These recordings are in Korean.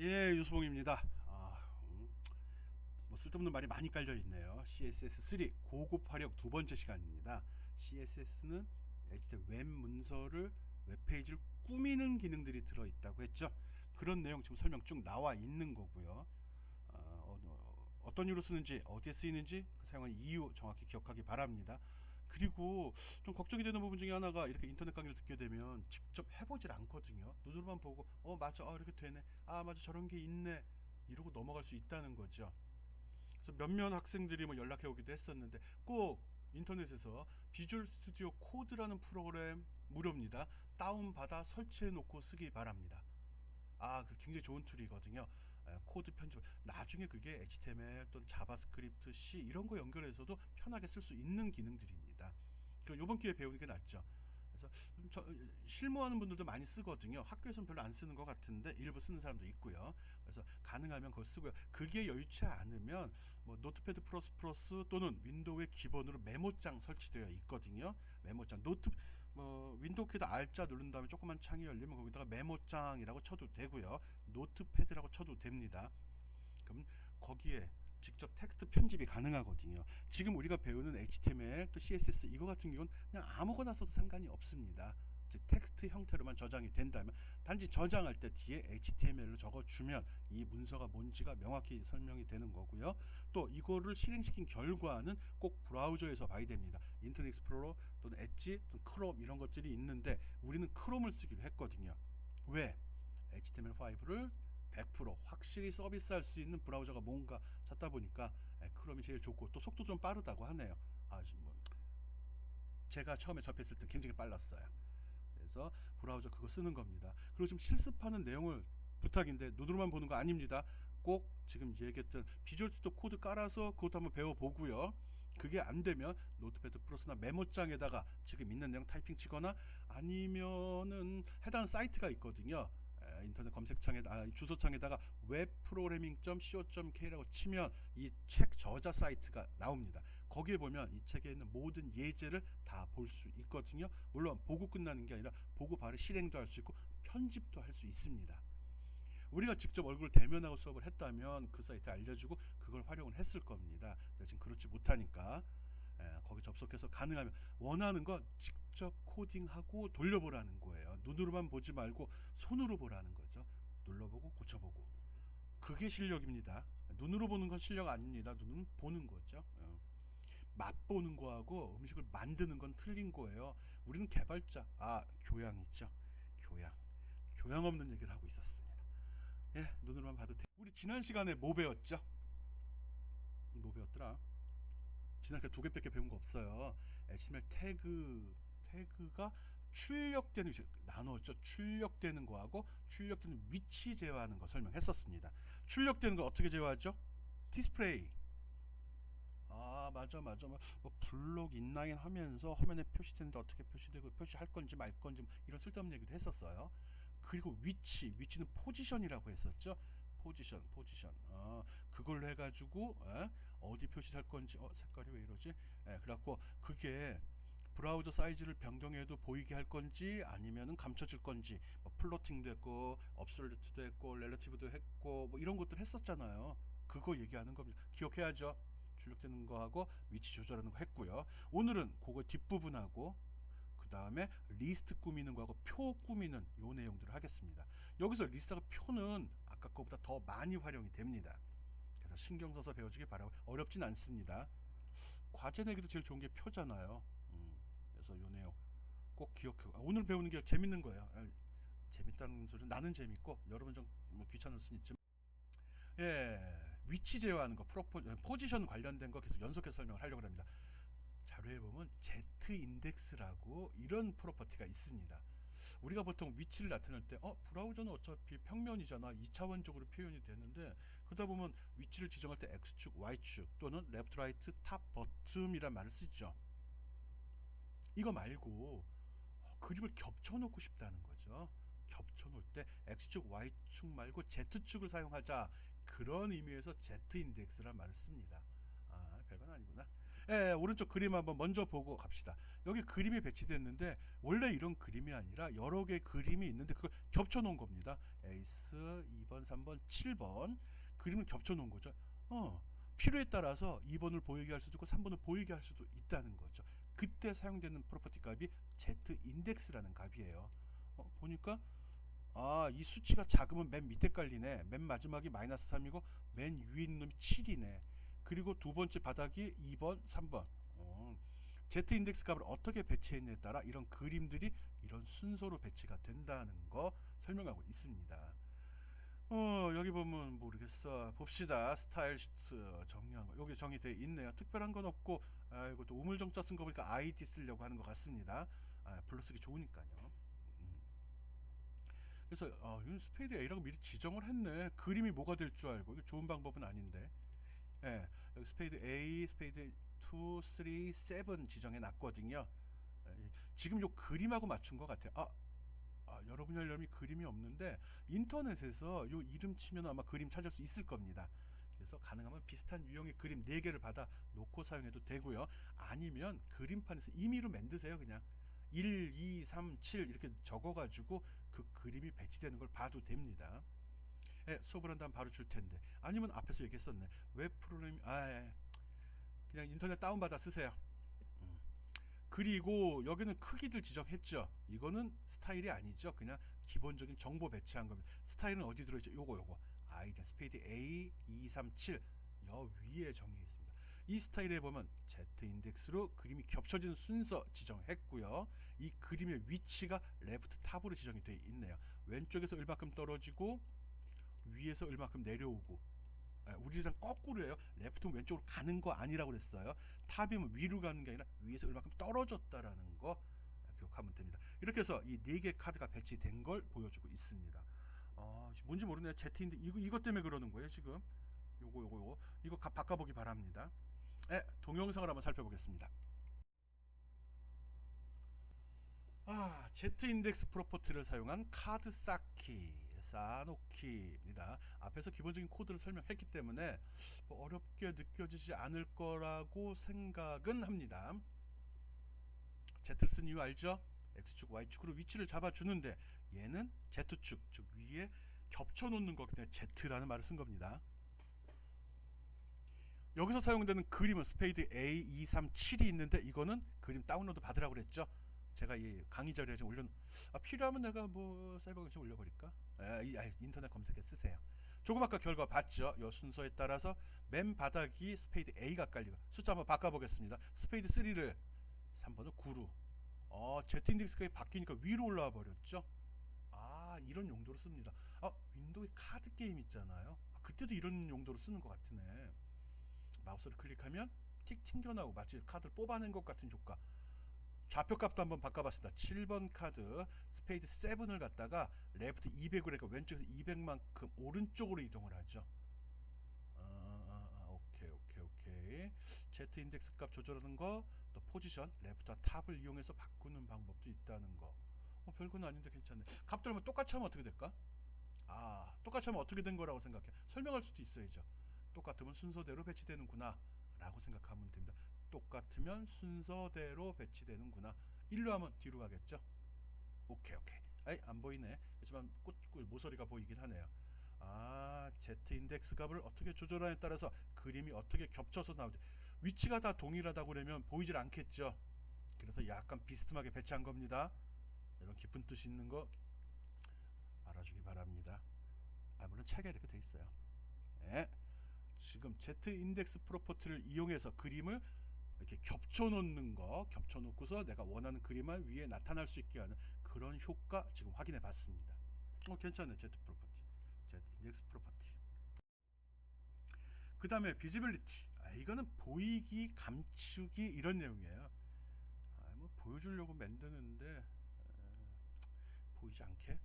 예, 유수봉입니다. 뭐 쓸데없는 말이 많이 깔려 있네요. CSS3 고급 화력 두 번째 시간입니다. CSS는 HTML 웹 문서를 웹페이지를 꾸미는 기능들이 들어 있다고 했죠. 그런 내용 지금 설명 쭉 나와 있는 거고요. 어떤 이유로 쓰는지, 어디에 쓰이는지, 그 사용하는 이유 정확히 기억하기 바랍니다. 그리고 좀 걱정이 되는 부분 중에 하나가, 이렇게 인터넷 강의를 듣게 되면 직접 해보질 않거든요. 눈으로만 보고 맞아, 이렇게 되네, 맞아, 저런 게 있네, 이러고 넘어갈 수 있다는 거죠. 그래서 몇몇 학생들이 뭐 연락해 오기도 했었는데, 꼭 인터넷에서 비주얼 스튜디오 코드라는 프로그램 무료입니다. 다운받아 설치해 놓고 쓰기 바랍니다. 그 굉장히 좋은 툴이거든요. 코드 편집, 나중에 그게 HTML 또는 자바스크립트, C 이런 거 연결해서도 편하게 쓸 수 있는 기능들입니다. 그 이번 기회에 배우는 게 낫죠. 그래서 실무하는 분들도 많이 쓰거든요. 학교에서는 별로 안 쓰는 것 같은데 일부 쓰는 사람도 있고요. 그래서 가능하면 그거 쓰고요. 그게 여유치 않으면 뭐 노트패드 플러스 플러스 또는 윈도우의 기본으로 메모장 설치되어 있거든요. 메모장, 윈도우 키도 R자 누른 다음에 조그만 창이 열리면 거기다가 메모장이라고 쳐도 되고요. 노트패드라고 쳐도 됩니다. 그럼 거기에 직접 텍스트 편집이 가능하거든요. 지금 우리가 배우는 HTML 또 CSS 이거 같은 경우는 그냥 아무거나 써도 상관이 없습니다. 즉 텍스트 형태로만 저장이 된다면, 단지 저장할 때 뒤에 HTML로 적어주면 이 문서가 뭔지가 명확히 설명이 되는 거고요. 또 이거를 실행시킨 결과는 꼭 브라우저에서 봐야 됩니다. 인터넷 익스플로러 또는 엣지 또는 크롬 이런 것들이 있는데, 우리는 크롬을 쓰기로 했거든요. 왜? HTML5를 100% 확실히 서비스할 수 있는 브라우저가 뭔가 찾다 보니까 크롬이 제일 좋고, 또 속도 좀 빠르다고 하네요. 뭐 제가 처음에 접했을 때 굉장히 빨랐어요. 그래서 브라우저 그거 쓰는 겁니다. 그리고 좀 실습하는 내용을 부탁인데, 눈으로만 보는 거 아닙니다. 꼭 지금 얘기했던 비주얼 스튜디오 코드 깔아서 그것도 한번 배워보고요. 그게 안 되면 노트패드 플러스나 메모장에다가 지금 있는 내용 타이핑 치거나, 아니면은 해당 사이트가 있거든요. 인터넷 검색창에 주소창에다가 webprogramming.co.k라고 치면 이 책 저자 사이트가 나옵니다. 거기에 보면 이 책에 있는 모든 예제를 다 볼 수 있거든요. 물론 보고 끝나는 게 아니라 보고 바로 실행도 할 수 있고 편집도 할 수 있습니다. 우리가 직접 얼굴 대면하고 수업을 했다면 그 사이트 알려주고 그걸 활용을 했을 겁니다. 지금 그렇지 못하니까 거기 접속해서 가능하면 원하는 건 직접 코딩하고 돌려보라는 거예요. 눈으로만 보지 말고 손으로 보라는 거죠. 눌러보고 고쳐보고. 그게 실력입니다. 눈으로 보는 건 실력 아닙니다. 눈은 보는 거죠. 맛보는 거하고 음식을 만드는 건 틀린 거예요. 우리는 개발자, 교양 있죠. 교양. 교양 없는 얘기를 하고 있었습니다. 눈으로만 봐도 돼. 우리 지난 시간에 뭐 배웠죠? 뭐 배웠더라? 지난해 두 개밖에 배운 거 없어요. HTML 태그가 출력되는 위치 나누었죠. 출력되는 거하고 출력되는 위치 제어하는 거 설명했었습니다. 출력되는 거 어떻게 제어하죠? 디스플레이. 맞아. 뭐 블록 인라인 하면서 화면에 표시되는데 어떻게 표시되고 표시할 건지 말 건지 뭐 이런 쓸데없는 얘기도 했었어요. 그리고 위치는 포지션이라고 했었죠. 포지션. 그걸로 해가지고 어디 표시할 건지, 색깔이 왜 이러지? 그래갖고 그게 브라우저 사이즈를 변경해도 보이게 할 건지 아니면은 감춰질 건지, 뭐 플로팅도 했고 업솔루트도 했고 렐러티브도 했고 뭐 이런 것들 했었잖아요. 그거 얘기하는 겁니다. 기억해야죠. 출력되는 거하고 위치 조절하는 거 했고요. 오늘은 그거 뒷부분하고 그 다음에 리스트 꾸미는 거하고 표 꾸미는 요 내용들을 하겠습니다. 여기서 리스트가 표는 아까 거보다 더 많이 활용이 됩니다. 그래서 신경 써서 배워주길 바라고. 어렵진 않습니다. 과제 내기도 제일 좋은 게 표잖아요. 그래서 요 내용 꼭 기억하고, 오늘 배우는 게 재밌는 거예요. 재밌다는 소리는 나는 재밌고 여러분 좀 뭐 귀찮을 수는 있지만, 위치 제어하는 거, 포지션 관련된 거 계속 연속해서 설명을 하려고 합니다. 자료에 보면 Z 인덱스라고 이런 프로퍼티가 있습니다. 우리가 보통 위치를 나타낼 때 브라우저는 어차피 평면이잖아, 2차원적으로 표현이 되는데, 그러다 보면 위치를 지정할 때 X축, Y축 또는 레프트, 라이트, 탑, 버텀이란 말을 쓰죠. 이거 말고 그림을 겹쳐놓고 싶다는 거죠. 겹쳐놓을 때 X축, Y축 말고 Z축을 사용하자, 그런 의미에서 Z 인덱스란 말을 씁니다. 별건 아니구나. 오른쪽 그림 한번 먼저 보고 갑시다. 여기 그림이 배치됐는데 원래 이런 그림이 아니라 여러 개의 그림이 있는데 그걸 겹쳐 놓은 겁니다. 에이스 2번, 3번, 7번 그림을 겹쳐 놓은 거죠. 필요에 따라서 2번을 보이게 할 수도 있고 3번을 보이게 할 수도 있다는 거죠. 그때 사용되는 프로퍼티 값이 Z 인덱스라는 값이에요. 보니까 이 수치가 작으면 맨 밑에 깔리네. 맨 마지막이 마이너스 3이고 맨 위에 있는 놈이 7이네. 그리고 두 번째 바닥이 2번, 3번. Z 인덱스 값을 어떻게 배치했냐에 따라 이런 그림들이 이런 순서로 배치가 된다는 거 설명하고 있습니다. 여기 보면 모르겠어. 봅시다. 스타일 시트 정리한 거. 여기 정의되어 있네요. 특별한 건 없고, 이것도 우물정자 쓴 거 보니까 ID 쓰려고 하는 것 같습니다. 불러쓰기 좋으니까요. 그래서 이건 스페이드 A라고 미리 지정을 했네. 그림이 뭐가 될 줄 알고. 이거 좋은 방법은 아닌데. 여기 스페이드 A, 스페이드 2, 3, 7 지정해 놨거든요. 지금 요 그림하고 맞춘 것 같아요. 여러분이 하려면 그림이 없는데 인터넷에서 요 이름 치면 아마 그림 찾을 수 있을 겁니다. 그래서 가능하면 비슷한 유형의 그림 4개를 받아 놓고 사용해도 되고요. 아니면 그림판에서 임의로 만드세요. 그냥 1, 2, 3, 7 이렇게 적어가지고 그 그림이 배치되는 걸 봐도 됩니다. 수업을 한다면 바로 줄 텐데. 아니면 앞에서 얘기했었네. 웹 프로그램 그냥 인터넷 다운받아 쓰세요. 그리고 여기는 크기들 지정했죠. 이거는 스타일이 아니죠. 그냥 기본적인 정보 배치한 겁니다. 스타일은 어디 들어있죠? 요거 아이디 스페이드 A 237 여 위에 정의해 있습니다. 이 스타일에 보면 Z 인덱스로 그림이 겹쳐진 순서 지정했고요. 이 그림의 위치가 레프트 탑으로 지정이 되어 있네요. 왼쪽에서 얼마큼 떨어지고 위에서 얼마큼 내려오고. 우리랑 거꾸로예요. 레프트는 왼쪽으로 가는 거 아니라고 그랬어요. 탑이면 위로 가는 게 아니라 위에서 얼마큼 떨어졌다라는 거 기억하면 됩니다. 이렇게 해서 이 4개 카드가 배치된 걸 보여주고 있습니다. 뭔지 모르네요. Z인데 이것 때문에 그러는 거예요 지금. 이거 바꿔보기 바랍니다. 동영상을 한번 살펴보겠습니다. Z 인덱스 프로퍼티를 사용한 카드 쌓기입니다. 앞에서 기본적인 코드를 설명했기 때문에 어렵게 느껴지지 않을 거라고 생각은 합니다. Z를 쓴 이유 알죠? X축, Y축으로 위치를 잡아주는데 얘는 Z축, 즉 위에 겹쳐놓는 거 그냥 Z라는 말을 쓴 겁니다. 여기서 사용되는 그림은 스페이드 A237이 있는데 이거는 그림 다운로드 받으라고 그랬죠. 제가 이 강의 자료에 좀 필요하면 내가 사이버경에 좀 올려버릴까? 인터넷 검색해 쓰세요. 조금 아까 결과 봤죠? 이 순서에 따라서 맨 바닥이 스페이드 A가 깔리고 숫자 한번 바꿔보겠습니다. 스페이드 3를 3번을 9로 Z 인덱스가 바뀌니까 위로 올라와 버렸죠? 이런 용도로 씁니다. 윈도우에 카드 게임 있잖아요. 그때도 이런 용도로 쓰는 것 같으네. 마우스를 클릭하면 틱 튕겨나오고 마치 카드를 뽑아낸 것 같은 효과. 좌표값도 한번 바꿔봤습니다. 7번 카드 스페이드 7을 갖다가 레프트 200으로 그러니까 왼쪽에서 200만큼 오른쪽으로 이동을 하죠. 오케이. Z 인덱스 값 조절하는 거, 또 포지션, 레프트와 탑을 이용해서 바꾸는 방법도 있다는 거. 별건 아닌데 괜찮네. 값들만 똑같이 하면 어떻게 될까? 똑같이 하면 어떻게 된 거라고 생각해. 설명할 수도 있어야죠. 똑같으면 순서대로 배치되는구나 라고 생각하면 됩니다. 똑같으면 순서대로 배치되는구나. 1로 하면 뒤로 가겠죠. 오케이. 안 보이네. 하지만 꽃꿀 모서리가 보이긴 하네요. Z 인덱스 값을 어떻게 조절하냐에 따라서 그림이 어떻게 겹쳐서 나오지. 위치가 다 동일하다고 그러면 보이질 않겠죠. 그래서 약간 비스듬하게 배치한 겁니다. 이런 깊은 뜻이 있는 거 알아주기 바랍니다. 물론 책에 이렇게 돼 있어요. 지금 Z 인덱스 프로퍼티를 이용해서 그림을 이렇게 겹쳐놓는 거, 겹쳐놓고서 내가 원하는 그림만 위에 나타날 수 있게 하는 그런 효과 지금 확인해 봤습니다. 괜찮네. Z 프로퍼티, Z 인덱스 프로퍼티. 그 다음에 비지빌리티. 이거는 보이기, 감추기 이런 내용이에요. 보여주려고 만드는데 보이지 않게.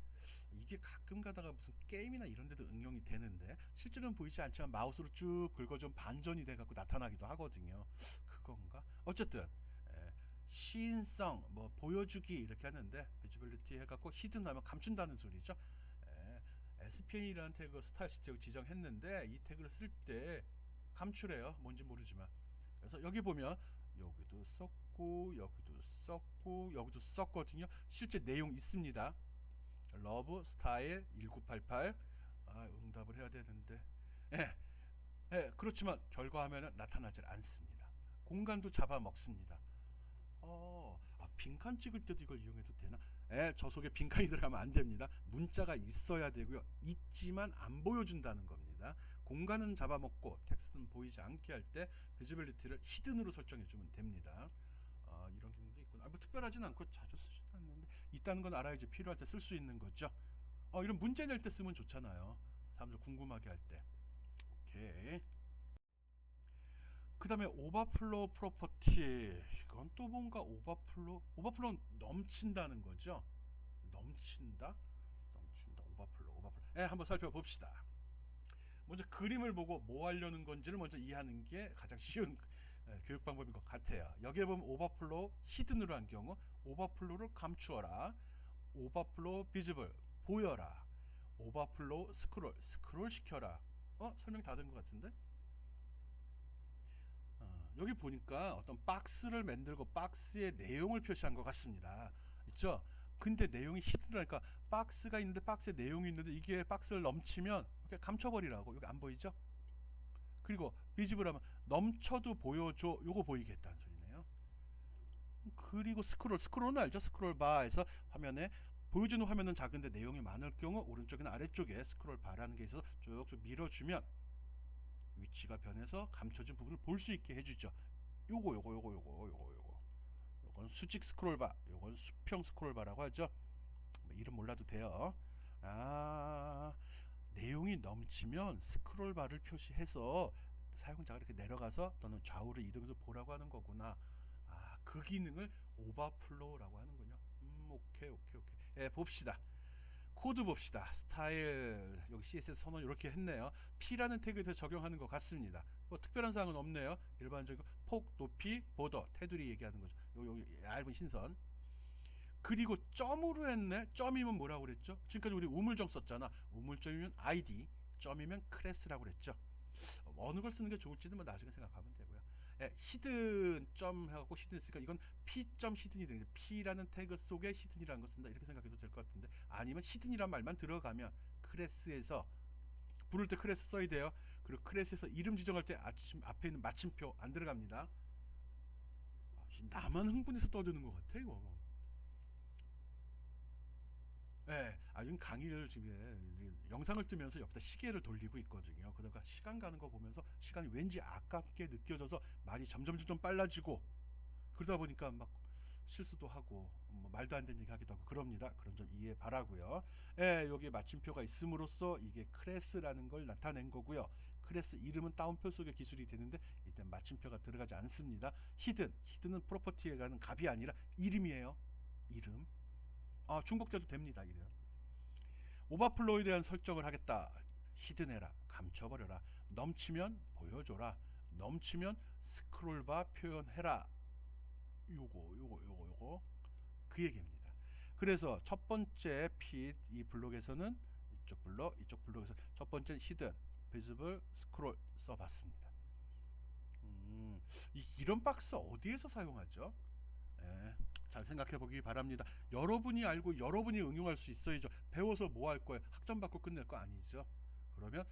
이게 가끔 가다가 무슨 게임이나 이런 데도 응용이 되는데 실제로는 보이지 않지만 마우스로 쭉 긁어주면 반전이 돼갖고 나타나기도 하거든요. 그건가? 어쨌든 시인성, 보여주기 이렇게 하는데 비지빌리티 해갖고 히든 하면 감춘다는 소리죠. SPN이라는 태그 스타일 시트 지정했는데 이 태그를 쓸 때 감추래요. 뭔지 모르지만. 그래서 여기 보면 여기도 썼고 여기도 썼고 여기도 썼거든요. 실제 내용 있습니다. 러브 스타일 1988. 응답을 해야 되는데. 예, 그렇지만 결과 화면은 나타나질 않습니다. 공간도 잡아먹습니다. 빈칸 찍을 때도 이걸 이용해도 되나? 저 속에 빈칸이 들어가면 안 됩니다. 문자가 있어야 되고요. 있지만 안 보여준다는 겁니다. 공간은 잡아먹고 텍스트는 보이지 않게 할 때 비지빌리티를 히든으로 설정해 주면 됩니다. 이런 기능도 있구나. 뭐 특별하진 않고 자주 쓰지는 않는데 있다는 건 알아야지 필요할 때 쓸 수 있는 거죠. 이런 문제 낼 때 쓰면 좋잖아요. 사람들 궁금하게 할 때. 오케이. 그 다음에 오버플로우 프로퍼티. 이건 또 뭔가 오버플로우는 넘친다는 거죠. 넘친다 오버플로우. 한번 살펴봅시다. 먼저 그림을 보고 뭐 하려는 건지를 먼저 이해하는 게 가장 쉬운 교육 방법인 것 같아요. 여기에 보면 오버플로우 히든으로 한 경우 오버플로우를 감추어라, 오버플로우 비지블 보여라, 오버플로우 스크롤 시켜라. 설명 다 된 것 같은데? 여기 보니까 어떤 박스를 만들고 박스의 내용을 표시한 것 같습니다. 있죠? 근데 내용이 히든이니까 박스가 있는데 박스에 내용이 있는데 이게 박스를 넘치면 이렇게 감춰버리라고. 여기 안 보이죠? 그리고 비지블 하면 넘쳐도 보여줘. 요거 보이겠다는 소리네요. 그리고 스크롤은 알죠? 스크롤 바에서 화면에 보여주는 화면은 작은데 내용이 많을 경우 오른쪽이나 아래쪽에 스크롤 바라는 게 있어서 쭉쭉 밀어주면 위치가 변해서 감춰진 부분을 볼 수 있게 해주죠. 요건 수직 스크롤바, 요건 수평 스크롤바라고 하죠. 이름 몰라도 돼요. 내용이 넘치면 스크롤바를 표시해서 사용자가 이렇게 내려가서 또는 좌우를 이동해서 보라고 하는 거구나. 그 기능을 오버플로우라고 하는군요. 오케이. 봅시다. 코드 봅시다. 스타일 여기 CSS 선언 이렇게 했네요. P라는 태그에서 적용하는 것 같습니다. 뭐 특별한 사항은 없네요. 일반적인 폭, 높이, 보더, 테두리 얘기하는 거죠. 요 얇은 신선. 그리고 점으로 했네. 점이면 뭐라고 그랬죠? 지금까지 우리 우물점 썼잖아. 우물점이면 ID, 점이면 클래스라고 그랬죠. 어느 걸 쓰는 게 좋을지는 뭐 나중에 생각하면 되고요. 히든 점 해갖고 히든 있으니까 이건 P.점 히든이 되는데 P라는 태그 속에 히든이라는 걸 쓴다 이렇게 생각해도 될 것 같은데, 아니면 히든이란 말만 들어가면 클래스에서 부를 때 클래스 써야 돼요. 그리고 클래스에서 이름 지정할 때 앞에 있는 마침표 안 들어갑니다. 나만 흥분해서 떠드는 것 같아 이거. 이건 강의를 지금 영상을 뜨면서 옆에다 시계를 돌리고 있거든요. 그러니까 시간 가는 거 보면서 시간이 왠지 아깝게 느껴져서 말이 점점 빨라지고, 그러다 보니까 막 실수도 하고 뭐 말도 안 되는 얘기 하기도 하고 그럽니다. 그런 점 이해 바라고요. 여기 마침표가 있음으로써 이게 클래스라는 걸 나타낸 거고요. 클래스 이름은 따옴표 속의 기술이 되는데 일단 마침표가 들어가지 않습니다. 히든은 프로퍼티에 가는 값이 아니라 이름이에요. 이름. 중복돼도 됩니다. 이름. 오버플로우에 대한 설정을 하겠다. 히든해라, 감춰버려라, 넘치면 보여줘라, 넘치면 스크롤바 표현해라. 요거 그 얘기입니다. 그래서 첫 번째 이 블록에서는 이쪽 블록에서 첫 번째 히든, 비지블, 스크롤 써봤습니다. 이런 박스 어디에서 사용하죠? 잘 생각해 보기 바랍니다. 여러분이 알고 여러분이 응용할 수 있어야죠. 배워서 뭐 할 거예요? 학점 받고 끝낼 거 아니죠. 그러면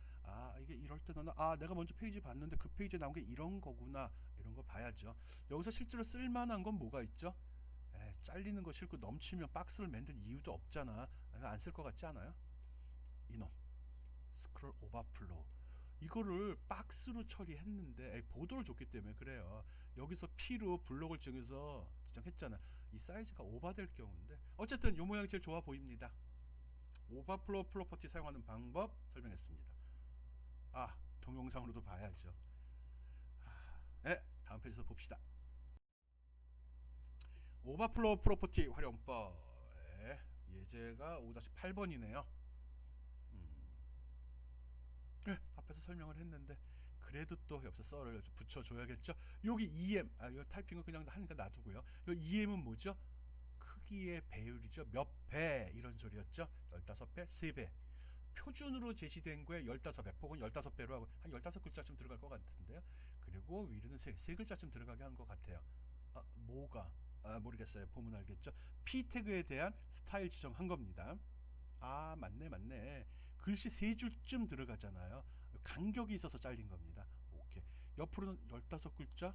이게 이럴 때는 내가 먼저 페이지 봤는데 그 페이지에 나온 게 이런 거구나, 이런 거 봐야죠. 여기서 실제로 쓸만한 건 뭐가 있죠? 잘리는 거 싫고 넘치면 박스를 만든 이유도 없잖아. 안 쓸 것 같지 않아요? 이놈 스크롤 오버플로우, 이거를 박스로 처리했는데 보도를 줬기 때문에 그래요. 여기서 P로 블록을 지정했잖아. 이 사이즈가 오버될 경우인데, 어쨌든 이 모양이 제일 좋아 보입니다. 오버플로우 프로퍼티 사용하는 방법 설명했습니다. 동영상으로도 봐야죠. 다음 페이지에서 봅시다. 오버플로우 프로퍼티 활용법. 예제가 5-8번이네요. 앞에서 설명을 했는데 그래도 또 옆에서 썰을 붙여줘야겠죠. 여기 EM, 이 타이핑은 그냥 하니까 놔두고요. 이 EM은 뭐죠? 크기의 배율이죠. 몇 배 이런 소리였죠. 15배, 3배. 표준으로 제시된 거에 15배, 폭은 15배로 하고 한 15글자쯤 들어갈 것 같은데요. 그리고 위로는 세 글자쯤 들어가게 하는 것 같아요. 뭐가? 모르겠어요. 보면 알겠죠. p 태그에 대한 스타일 지정한 겁니다. 아, 맞네. 글씨 세 줄쯤 들어가잖아요. 간격이 있어서 잘린 겁니다. 오케이. 옆으로는 15글자?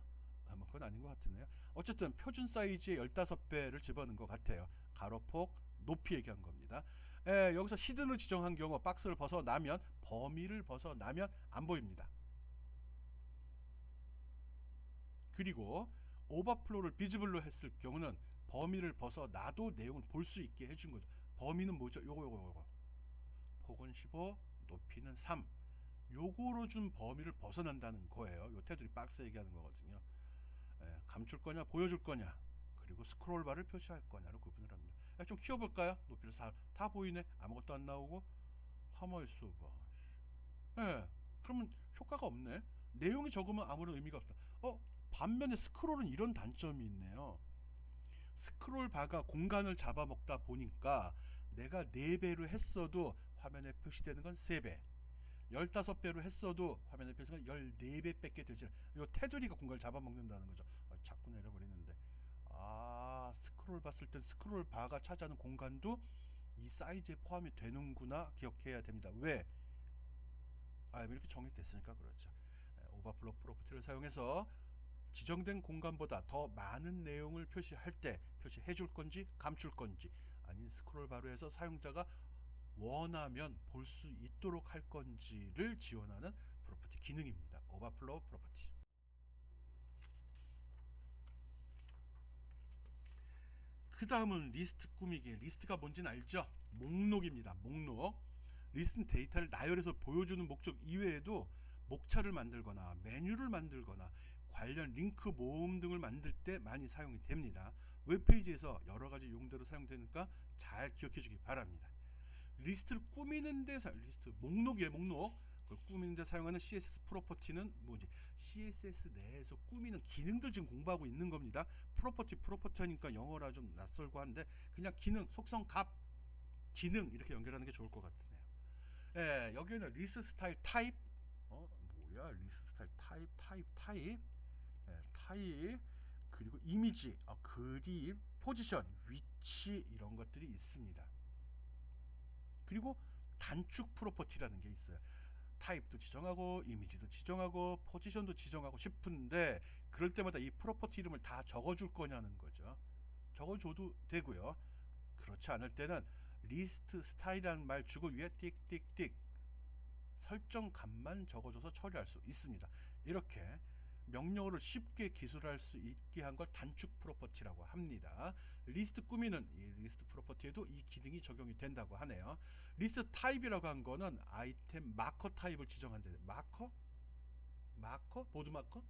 뭐 그건 아닌 것 같으네요. 어쨌든 표준 사이즈의 15배를 집어넣은 것 같아요. 가로폭, 높이 얘기한 겁니다. 여기서 히든을 지정한 경우 박스를 벗어나면, 범위를 벗어나면 안 보입니다. 그리고 오버플로우를 비즈블로 했을 경우는 범위를 벗어나도 내용을 볼 수 있게 해준 거죠. 범위는 뭐죠? 요거. 폭은 15, 높이는 3. 요거로 준 범위를 벗어난다는 거예요. 요 테두리 박스 얘기하는 거거든요. 감출 거냐, 보여줄 거냐, 그리고 스크롤 바를 표시할 거냐로 구분을 합니다. 좀 키워볼까요? 높이를 다 보이네. 아무것도 안 나오고. 하머있어 봐. 그러면 효과가 없네. 내용이 적으면 아무런 의미가 없다. 반면에 스크롤은 이런 단점이 있네요. 스크롤 바가 공간을 잡아먹다 보니까 내가 4배로 했어도 화면에 표시되는 건 3배, 15배로 했어도 화면에 표시되는 건 14배 밖에 되지 않아요. 이 테두리가 공간을 잡아먹는다는 거죠. 자꾸 내려버리는데. 스크롤 봤을 땐 스크롤 바가 차지하는 공간도 이 사이즈에 포함이 되는구나 기억해야 됩니다. 왜? 이렇게 정의됐으니까 그렇죠. 오버플로 프로퍼티를 사용해서 지정된 공간보다 더 많은 내용을 표시할 때 표시해 줄 건지 감출 건지, 아닌 스크롤 바로 해서 사용자가 원하면 볼 수 있도록 할 건지를 지원하는 프로퍼티 기능입니다. 오버플로우 프로퍼티. 그 다음은 리스트 꾸미기. 리스트가 뭔지는 알죠? 목록입니다. 목록. 리스트는 데이터를 나열해서 보여주는 목적 이외에도 목차를 만들거나 메뉴를 만들거나 관련 링크 모음 등을 만들 때 많이 사용이 됩니다. 웹페이지에서 여러 가지 용도로 사용되니까 잘 기억해 주기 바랍니다. 리스트를 꾸미는 데 리스트 목록이에요. 목록. 그걸 꾸미는 데 사용하는 CSS 프로퍼티는 뭐지? CSS 내에서 꾸미는 기능들 지금 공부하고 있는 겁니다. 프로퍼티 하니까 영어라 좀 낯설고 한데 그냥 기능, 속성, 값, 기능 이렇게 연결하는 게 좋을 것 같네요. 여기는 리스트 스타일 타입. 뭐야? 리스트 스타일 타입. 타입, 그리고 이미지, 그림, 포지션, 위치 이런 것들이 있습니다. 그리고 단축 프로퍼티라는 게 있어요. 타입도 지정하고 이미지도 지정하고 포지션도 지정하고 싶은데 그럴 때마다 이 프로퍼티 이름을 다 적어줄 거냐는 거죠. 적어줘도 되고요. 그렇지 않을 때는 리스트 스타일이라는 말 주고 위에 띡띡띡 설정값만 적어줘서 처리할 수 있습니다. 이렇게 명령어를 쉽게 기술할 수 있게 한 걸 단축 프로퍼티라고 합니다. 리스트 꾸미는 이 리스트 프로퍼티에도 이 기능이 적용이 된다고 하네요. 리스트 타입이라고 한 거는 아이템 마커 타입을 지정한대. 마커? 보드 마커?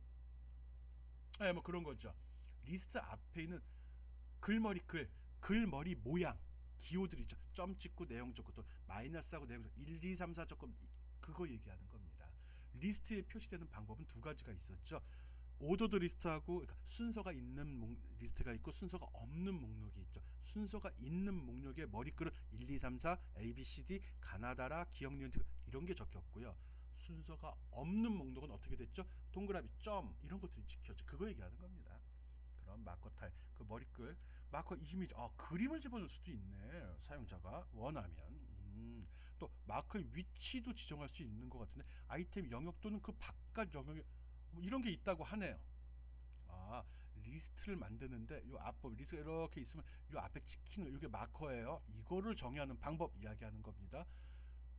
뭐 그런 거죠. 리스트 앞에 있는 글머리 모양, 기호들 있죠. 점 찍고 내용 적고 또 마이너스하고 내용 적고 1, 2, 3, 4 적고 그거 얘기하는 겁니다. 리스트에 표시되는 방법은 두 가지가 있었죠. 오더드 리스트하고, 그러니까 순서가 있는 리스트가 있고 순서가 없는 목록이 있죠. 순서가 있는 목록의 머리글은 1, 2, 3, 4, A, B, C, D, 가나다라, 기억, 니은, 이런 게 적혔고요. 순서가 없는 목록은 어떻게 됐죠? 동그라미, 점 이런 것들이 찍혔죠. 그거 얘기하는 겁니다. 그럼 마커 타입, 그 머리글, 마커 이미지, 그림을 집어넣을 수도 있네. 사용자가 원하면. 또 마커의 위치도 지정할 수 있는 것 같은데 아이템 영역 또는 그 바깥 영역에 이런 게 있다고 하네요. 리스트를 만드는데 이 앞법 리스트가 이렇게 있으면 이 앞에 찍히는 이게 마커예요. 이거를 정의하는 방법 이야기하는 겁니다.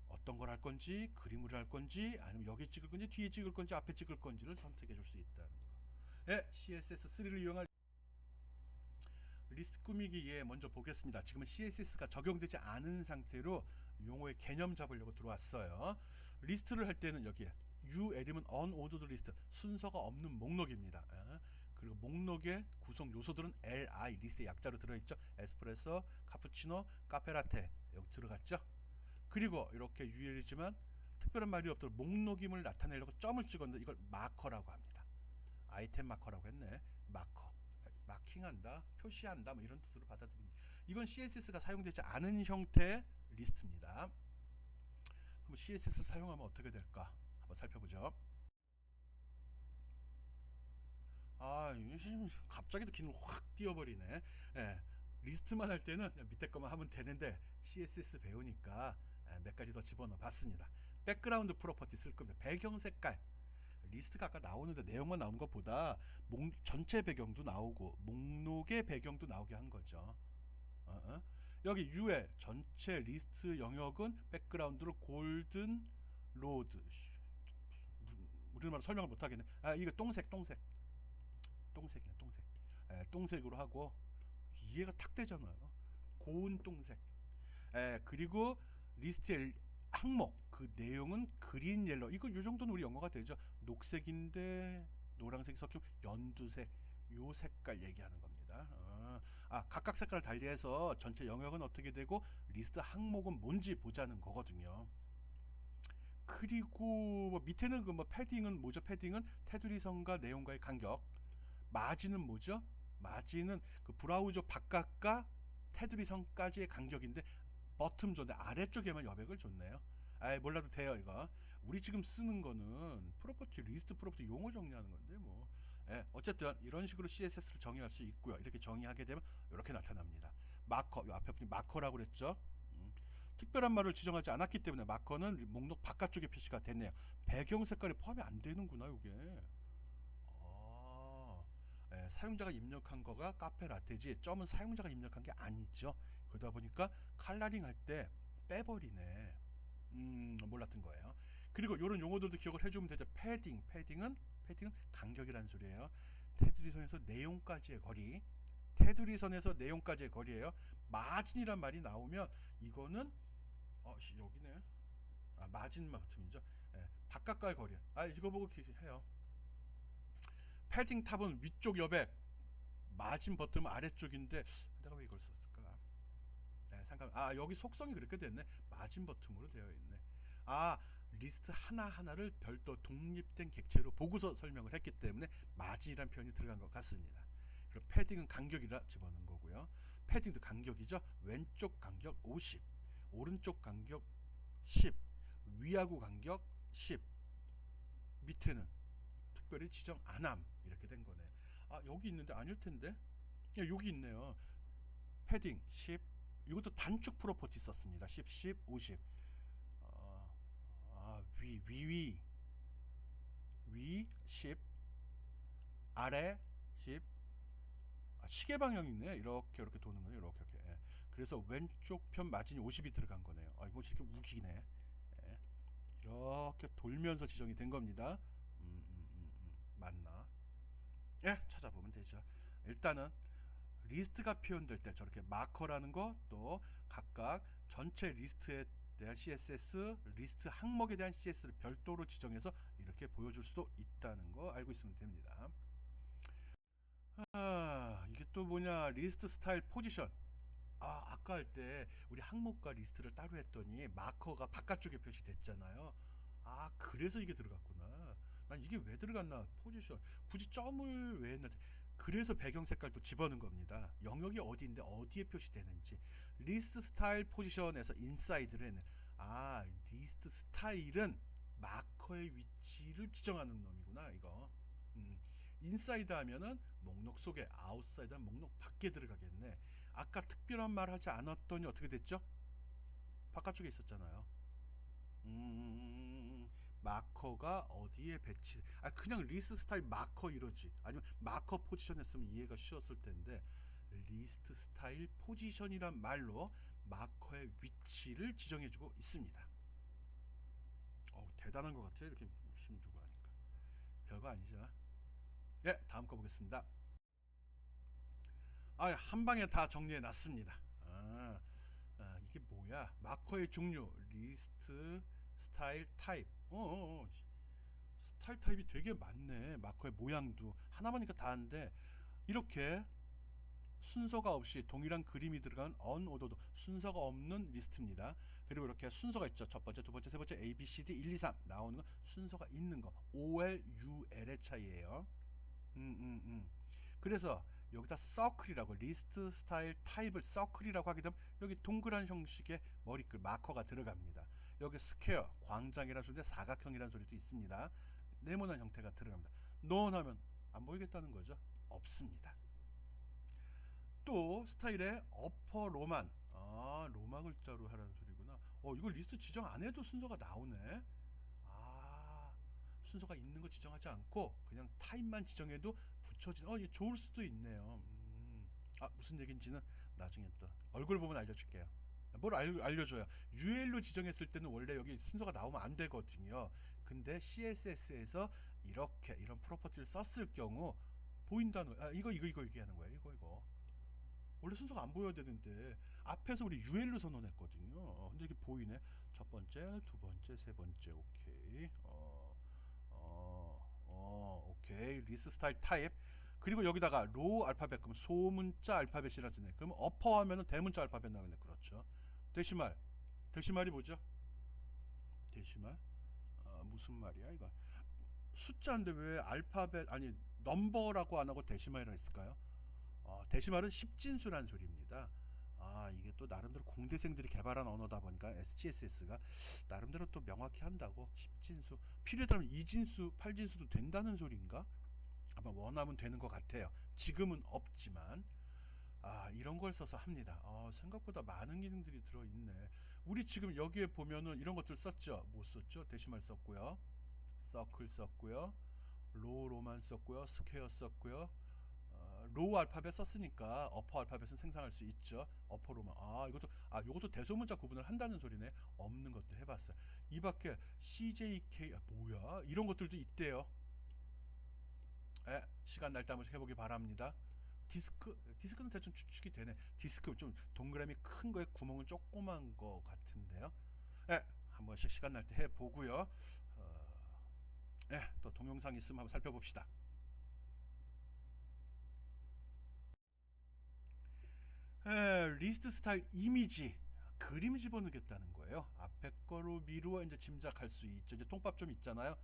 어떤 걸 할 건지, 그림을 할 건지, 아니면 여기 찍을 건지, 뒤에 찍을 건지, 앞에 찍을 건지를 선택해 줄 수 있다는 거. CSS3를 이용할 리스트 꾸미기에 먼저 보겠습니다. 지금은 CSS가 적용되지 않은 상태로 용어의 개념 잡으려고 들어왔어요. 리스트를 할 때는 여기에 UL이면 unordered list, 순서가 없는 목록입니다. 그리고 목록의 구성 요소들은 LI, 리스트의 약자로 들어있죠. 에스프레소, 카푸치노, 카페라테 여기 들어갔죠. 그리고 이렇게 UL이지만 특별한 말이 없도록 목록임을 나타내려고 점을 찍었는데 이걸 마커라고 합니다. 아이템 마커라고 했네. 마커, 마킹한다, 표시한다 뭐 이런 뜻으로 받아들입니다. 이건 CSS가 사용되지 않은 형태의 리스트입니다. 그럼 CSS를 사용하면 어떻게 될까? 한번 살펴보죠. 갑자기 기능 확 띄워버리네. 예, 리스트만 할 때는 그냥 밑에 것만 하면 되는데 CSS 배우니까 몇 가지 더 집어넣어 봤습니다. 백그라운드 프로퍼티 쓸 겁니다. 배경 색깔. 리스트가 아까 나오는데 내용만 나오는 것보다 전체 배경도 나오고 목록의 배경도 나오게 한 거죠. 여기 UL 전체 리스트 영역은 백그라운드로 골든 로드. 우리말로 설명을 못 하겠네. 이거 똥색이네, 똥색. 똥색으로 하고 이해가 탁 되잖아요. 고운 똥색. 그리고 리스트의 항목 그 내용은 그린 옐로. 이거 요 정도는 우리 영어가 되죠. 녹색인데 노란색이 섞이면 연두색. 요 색깔 얘기하는 겁니다. 각각 색깔을 달리해서 전체 영역은 어떻게 되고 리스트 항목은 뭔지 보자는 거거든요. 그리고 뭐 밑에는 그 뭐 패딩은 뭐죠? 패딩은 테두리선과 내용과의 간격. 마진은 뭐죠? 마진은 그 브라우저 바깥과 테두리선까지의 간격인데 버튼 존에 아래쪽에만 여백을 줬네요. 몰라도 돼요 이거. 우리 지금 쓰는 거는 프로퍼티 리스트 프로퍼티 용어 정리하는 건데 뭐. 어쨌든 이런 식으로 CSS를 정의할 수 있고요. 이렇게 정의하게 되면 이렇게 나타납니다. 마커, 요 앞에 마커라고 그랬죠. 특별한 말을 지정하지 않았기 때문에 마커는 목록 바깥쪽에 표시가 됐네요. 배경 색깔이 포함이 안 되는구나 이게. 사용자가 입력한 거가 카페 라떼지 점은 사용자가 입력한 게 아니죠. 그러다 보니까 컬러링 할 때 빼버리네. 몰랐던 거예요. 그리고 이런 용어들도 기억을 해주면 되죠. 패딩은 간격이라는 소리예요. 테두리선에서 내용까지의 거리. 테두리선에서 내용까지의 거리예요. 마진이란 말이 나오면 이거는 여기네. 마진만큼이죠. 바깥과의 거리. 이거 보고 해요. 패딩 탑은 위쪽 여백, 마진 버튼은 아래쪽인데 내가 왜 이걸 썼을까? 여기 속성이 그렇게 됐네. 마진 버튼으로 되어 있네. 리스트 하나하나를 별도 독립된 객체로 보고서 설명을 했기 때문에 마진이라는 표현이 들어간 것 같습니다. 그리고 패딩은 간격이라 집어넣은 거고요. 패딩도 간격이죠. 왼쪽 간격 50, 오른쪽 간격 10, 위하고 간격 10, 밑에는 특별히 지정 안함 이렇게 된 거네. 여기 있는데 아닐 텐데. 여기 있네요. 패딩 10. 이것도 단축 프로퍼티 썼습니다. 10, 50. 위 10, 아래 10. 시계 방향이 있네. 이렇게 도는 거예요. 이렇게. 그래서 왼쪽 편 마진이 50이 들어간 거네요. 이거 이렇게 우기네. 이렇게 돌면서 지정이 된 겁니다. 맞나? 찾아보면 되죠. 일단은 리스트가 표현될 때 저렇게 마커라는 거 또 각각 전체 리스트에 대한 CSS, 리스트 항목에 대한 CSS를 별도로 지정해서 이렇게 보여줄 수도 있다는 거 알고 있으면 됩니다. 이게 또 뭐냐? 리스트 스타일 포지션. 아까 할 때 우리 항목과 리스트를 따로 했더니 마커가 바깥쪽에 표시됐잖아요. 그래서 이게 들어갔구나. 난 이게 왜 들어갔나? 포지션. 굳이 점을 왜 했나? 그래서 배경 색깔도 집어넣은 겁니다. 영역이 어디인데 어디에 표시되는지. 리스트 스타일 포지션에서 인사이드를 했네. 리스트 스타일은 마커의 위치를 지정하는 놈이구나 이거. 인사이드 하면은 목록 속에, 아웃사이드 하면 목록 밖에 들어가겠네. 아까 특별한 말 하지 않았더니 어떻게 됐죠? 바깥쪽에 있었잖아요. 마커가 어디에 배치? 그냥 리스트 스타일 마커 이러지. 아니면 마커 포지션 했으면 이해가 쉬웠을 텐데 리스트 스타일 포지션이란 말로 마커의 위치를 지정해주고 있습니다. 대단한 것 같아요. 이렇게 힘주고 하니까 별거 아니죠. 다음 거 보겠습니다. 한 방에 다 정리해 놨습니다. 이게 뭐야? 마커의 종류, 리스트, 스타일, 타입. 스타일 타입이 되게 많네. 마커의 모양도 하나만이니까 다 한데 이렇게 순서가 없이 동일한 그림이 들어간 언오더도 순서가 없는 리스트입니다. 그리고 이렇게 순서가 있죠. 첫 번째, 두 번째, 세 번째, A, B, C, D, 1, 2, 3 나오는 건 순서가 있는 거. OL, UL의 차이예요. 그래서 여기다 서클이라고 리스트 스타일 타입을 서클이라고 하게 되면 여기 동그란 형식의 머리글 마커가 들어갑니다. 여기 스퀘어 광장이라는 소리인데 사각형이라는 소리도 있습니다. 네모난 형태가 들어갑니다. 논 하면 안 보이겠다는 거죠. 없습니다. 또 스타일의 어퍼 로만. 로마 글자로 하라는 소리구나. 이걸 리스트 지정 안 해도 순서가 나오네. 아, 순서가 있는 거 지정하지 않고 그냥 타입만 지정해도 붙여진. 이게 좋을 수도 있네요. 무슨 얘긴지는 나중에 또 얼굴 보면 알려줄게요. 뭘 알려줘요. UL로 지정했을 때는 원래 여기 순서가 나오면 안 되거든요. 근데 CSS에서 이렇게 이런 프로퍼티를 썼을 경우 보인다는, 이거 얘기하는 거예요. 이거 원래 순서가 안 보여야 되는데 앞에서 우리 UL로 선언했거든요. 근데 이게 보이네. 첫 번째, 두 번째, 세 번째. 오케이. 오케이. 리스트 스타일 타입. 그리고 여기다가 로 알파벳, 그럼 소문자 알파벳이라 쓰네. 그럼 어퍼 하면은 대문자 알파벳 나오네. 그렇죠. 데시말이 뭐죠? 데시말. 무슨 말이야 이거? 숫자인데 왜 알파벳, 아니 넘버라고 안 하고 데시말이라 했을까요? 데시말은 십진수란 소리입니다. 이게 또 나름대로 공대생들이 개발한 언어다 보니까 SGSS가 나름대로 또 명확히 한다고. 십진수 필요에 따르면 이진수, 팔진수도 된다는 소리인가? 아마 원하면 되는 것 같아요. 지금은 없지만 이런 걸 써서 합니다. 생각보다 많은 기능들이 들어있네. 우리 지금 여기에 보면은 이런 것들 썼죠. 뭐 썼죠? 데시말 썼고요, 서클 썼고요, 로만 썼고요, 스퀘어 썼고요. 로우 알파벳 썼으니까 어퍼 알파벳은 생성할 수 있죠. 어퍼 로만. 이것도 대소문자 구분을 한다는 소리네. 없는 것도 해봤어요. 이 밖에 CJK 뭐야? 이런 것들도 있대요. 시간 날 때 한번 해보기 바랍니다. 디스크는 대충 추측이 되네. 디스크 좀 동그라미 큰 거에 구멍은 조그만 거 같은데요. 한 번씩 시간 날 때 해보고요. 또 동영상 있으면 한번 살펴봅시다. 리스트 스타일 이미지, 그림 집어넣겠다는 거예요. 앞에 거로 미루어 이제 짐작할 수 있죠. 이제 통밥 좀 있잖아요.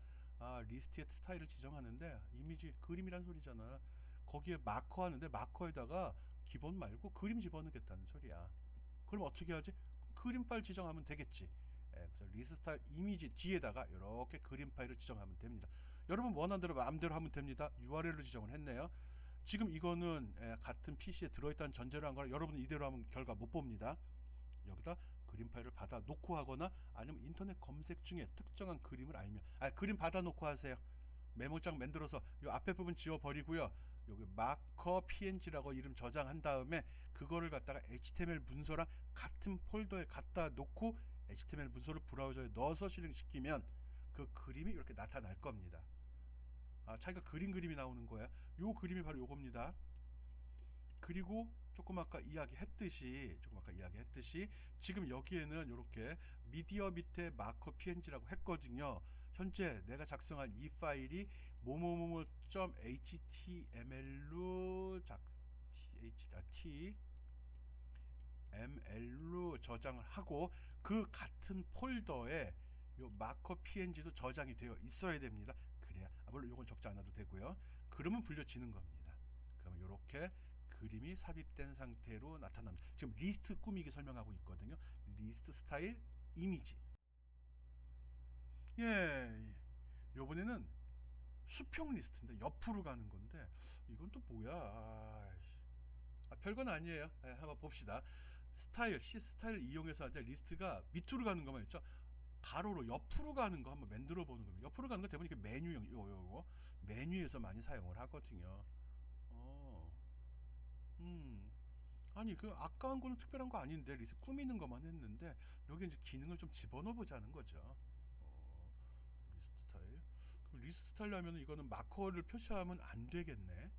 리스트의 스타일을 지정하는데 이미지 그림이란 소리잖아. 거기에 마커 하는데 마커에다가 기본 말고 그림 집어넣겠다는 소리야. 그럼 어떻게 하지? 그림 파일 지정하면 되겠지. 그래서 리스트 스타일 이미지 뒤에다가 이렇게 그림 파일을 지정하면 됩니다. 여러분 원하는 대로 마음대로 하면 됩니다. URL로 지정을 했네요. 지금 이거는 같은 PC에 들어있다는 전제로 한 거라 여러분은 이대로 하면 결과 못 봅니다. 여기다 그림 파일을 받아 놓고 하거나 아니면 인터넷 검색 중에 특정한 그림을 알면 그림 받아 놓고 하세요. 메모장 만들어서 이 앞에 부분 지워 버리고요. 여기 마커 png라고 이름 저장한 다음에 그거를 갖다가 HTML 문서랑 같은 폴더에 갖다 놓고 HTML 문서를 브라우저에 넣어서 실행시키면 그 그림이 이렇게 나타날 겁니다. 자기가 그림이 나오는 거야. 요 그림이 바로 요겁니다. 그리고 조금 아까 이야기했듯이 지금 여기에는 이렇게 미디어 밑에 마커 png라고 했거든요. 현재 내가 작성한 이 파일이 뭐뭐뭐.html로 tml로 저장을 하고 그 같은 폴더에 요 마커 png도 저장이 되어 있어야 됩니다. 그래야 물론 이건 적지 않아도 되고요. 그러면 불려지는 겁니다. 그러면 이렇게 그림이 삽입된 상태로 나타납니다. 지금 리스트 꾸미기 설명하고 있거든요. 리스트 스타일 이미지. 요번에는 수평 리스트인데 옆으로 가는 건데 이건 또 뭐야? 별건 아니에요. 한번 봅시다. C 스타일 이용해서 이제 리스트가 밑으로 가는 거만 있죠. 가로로 옆으로 가는 거 한번 만들어 보는 겁니다. 옆으로 가는 거 대부분 이렇게 메뉴형 요거 메뉴에서 많이 사용을 하거든요. 아니 그 아까 한 거는 특별한 거 아닌데 리스트 꾸미는 것만 했는데 여기 이제 기능을 좀 집어넣어 보자는 거죠. 리스트 스타일. 그럼 리스트 스타일 하면 이거는 마커를 표시하면 안 되겠네.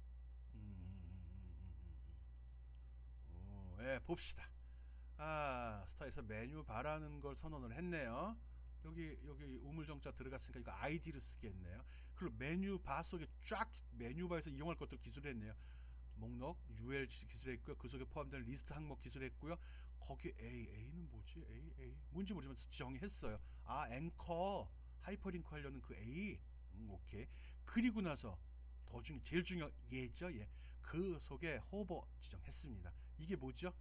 봅시다. 스타일에서 메뉴 바라는 걸 선언을 했네요. 여기 우물정자 들어갔으니까 이거 아이디를 쓰겠네요. 그리고 메뉴 바 속에 쫙 메뉴바에서 이용할 것도 기술했네요. 목록 UL 기술했고요. 그 속에 포함된 리스트 항목 기술했고요. 거기 A는 뭐지? A 뭔지 모르지만 정의했어요. 앵커 하이퍼링크 하려는 그 A. 오케이. 그리고 나서 제일 중요한 얘죠. 그 속에 호버 지정했습니다. 이게 뭐죠?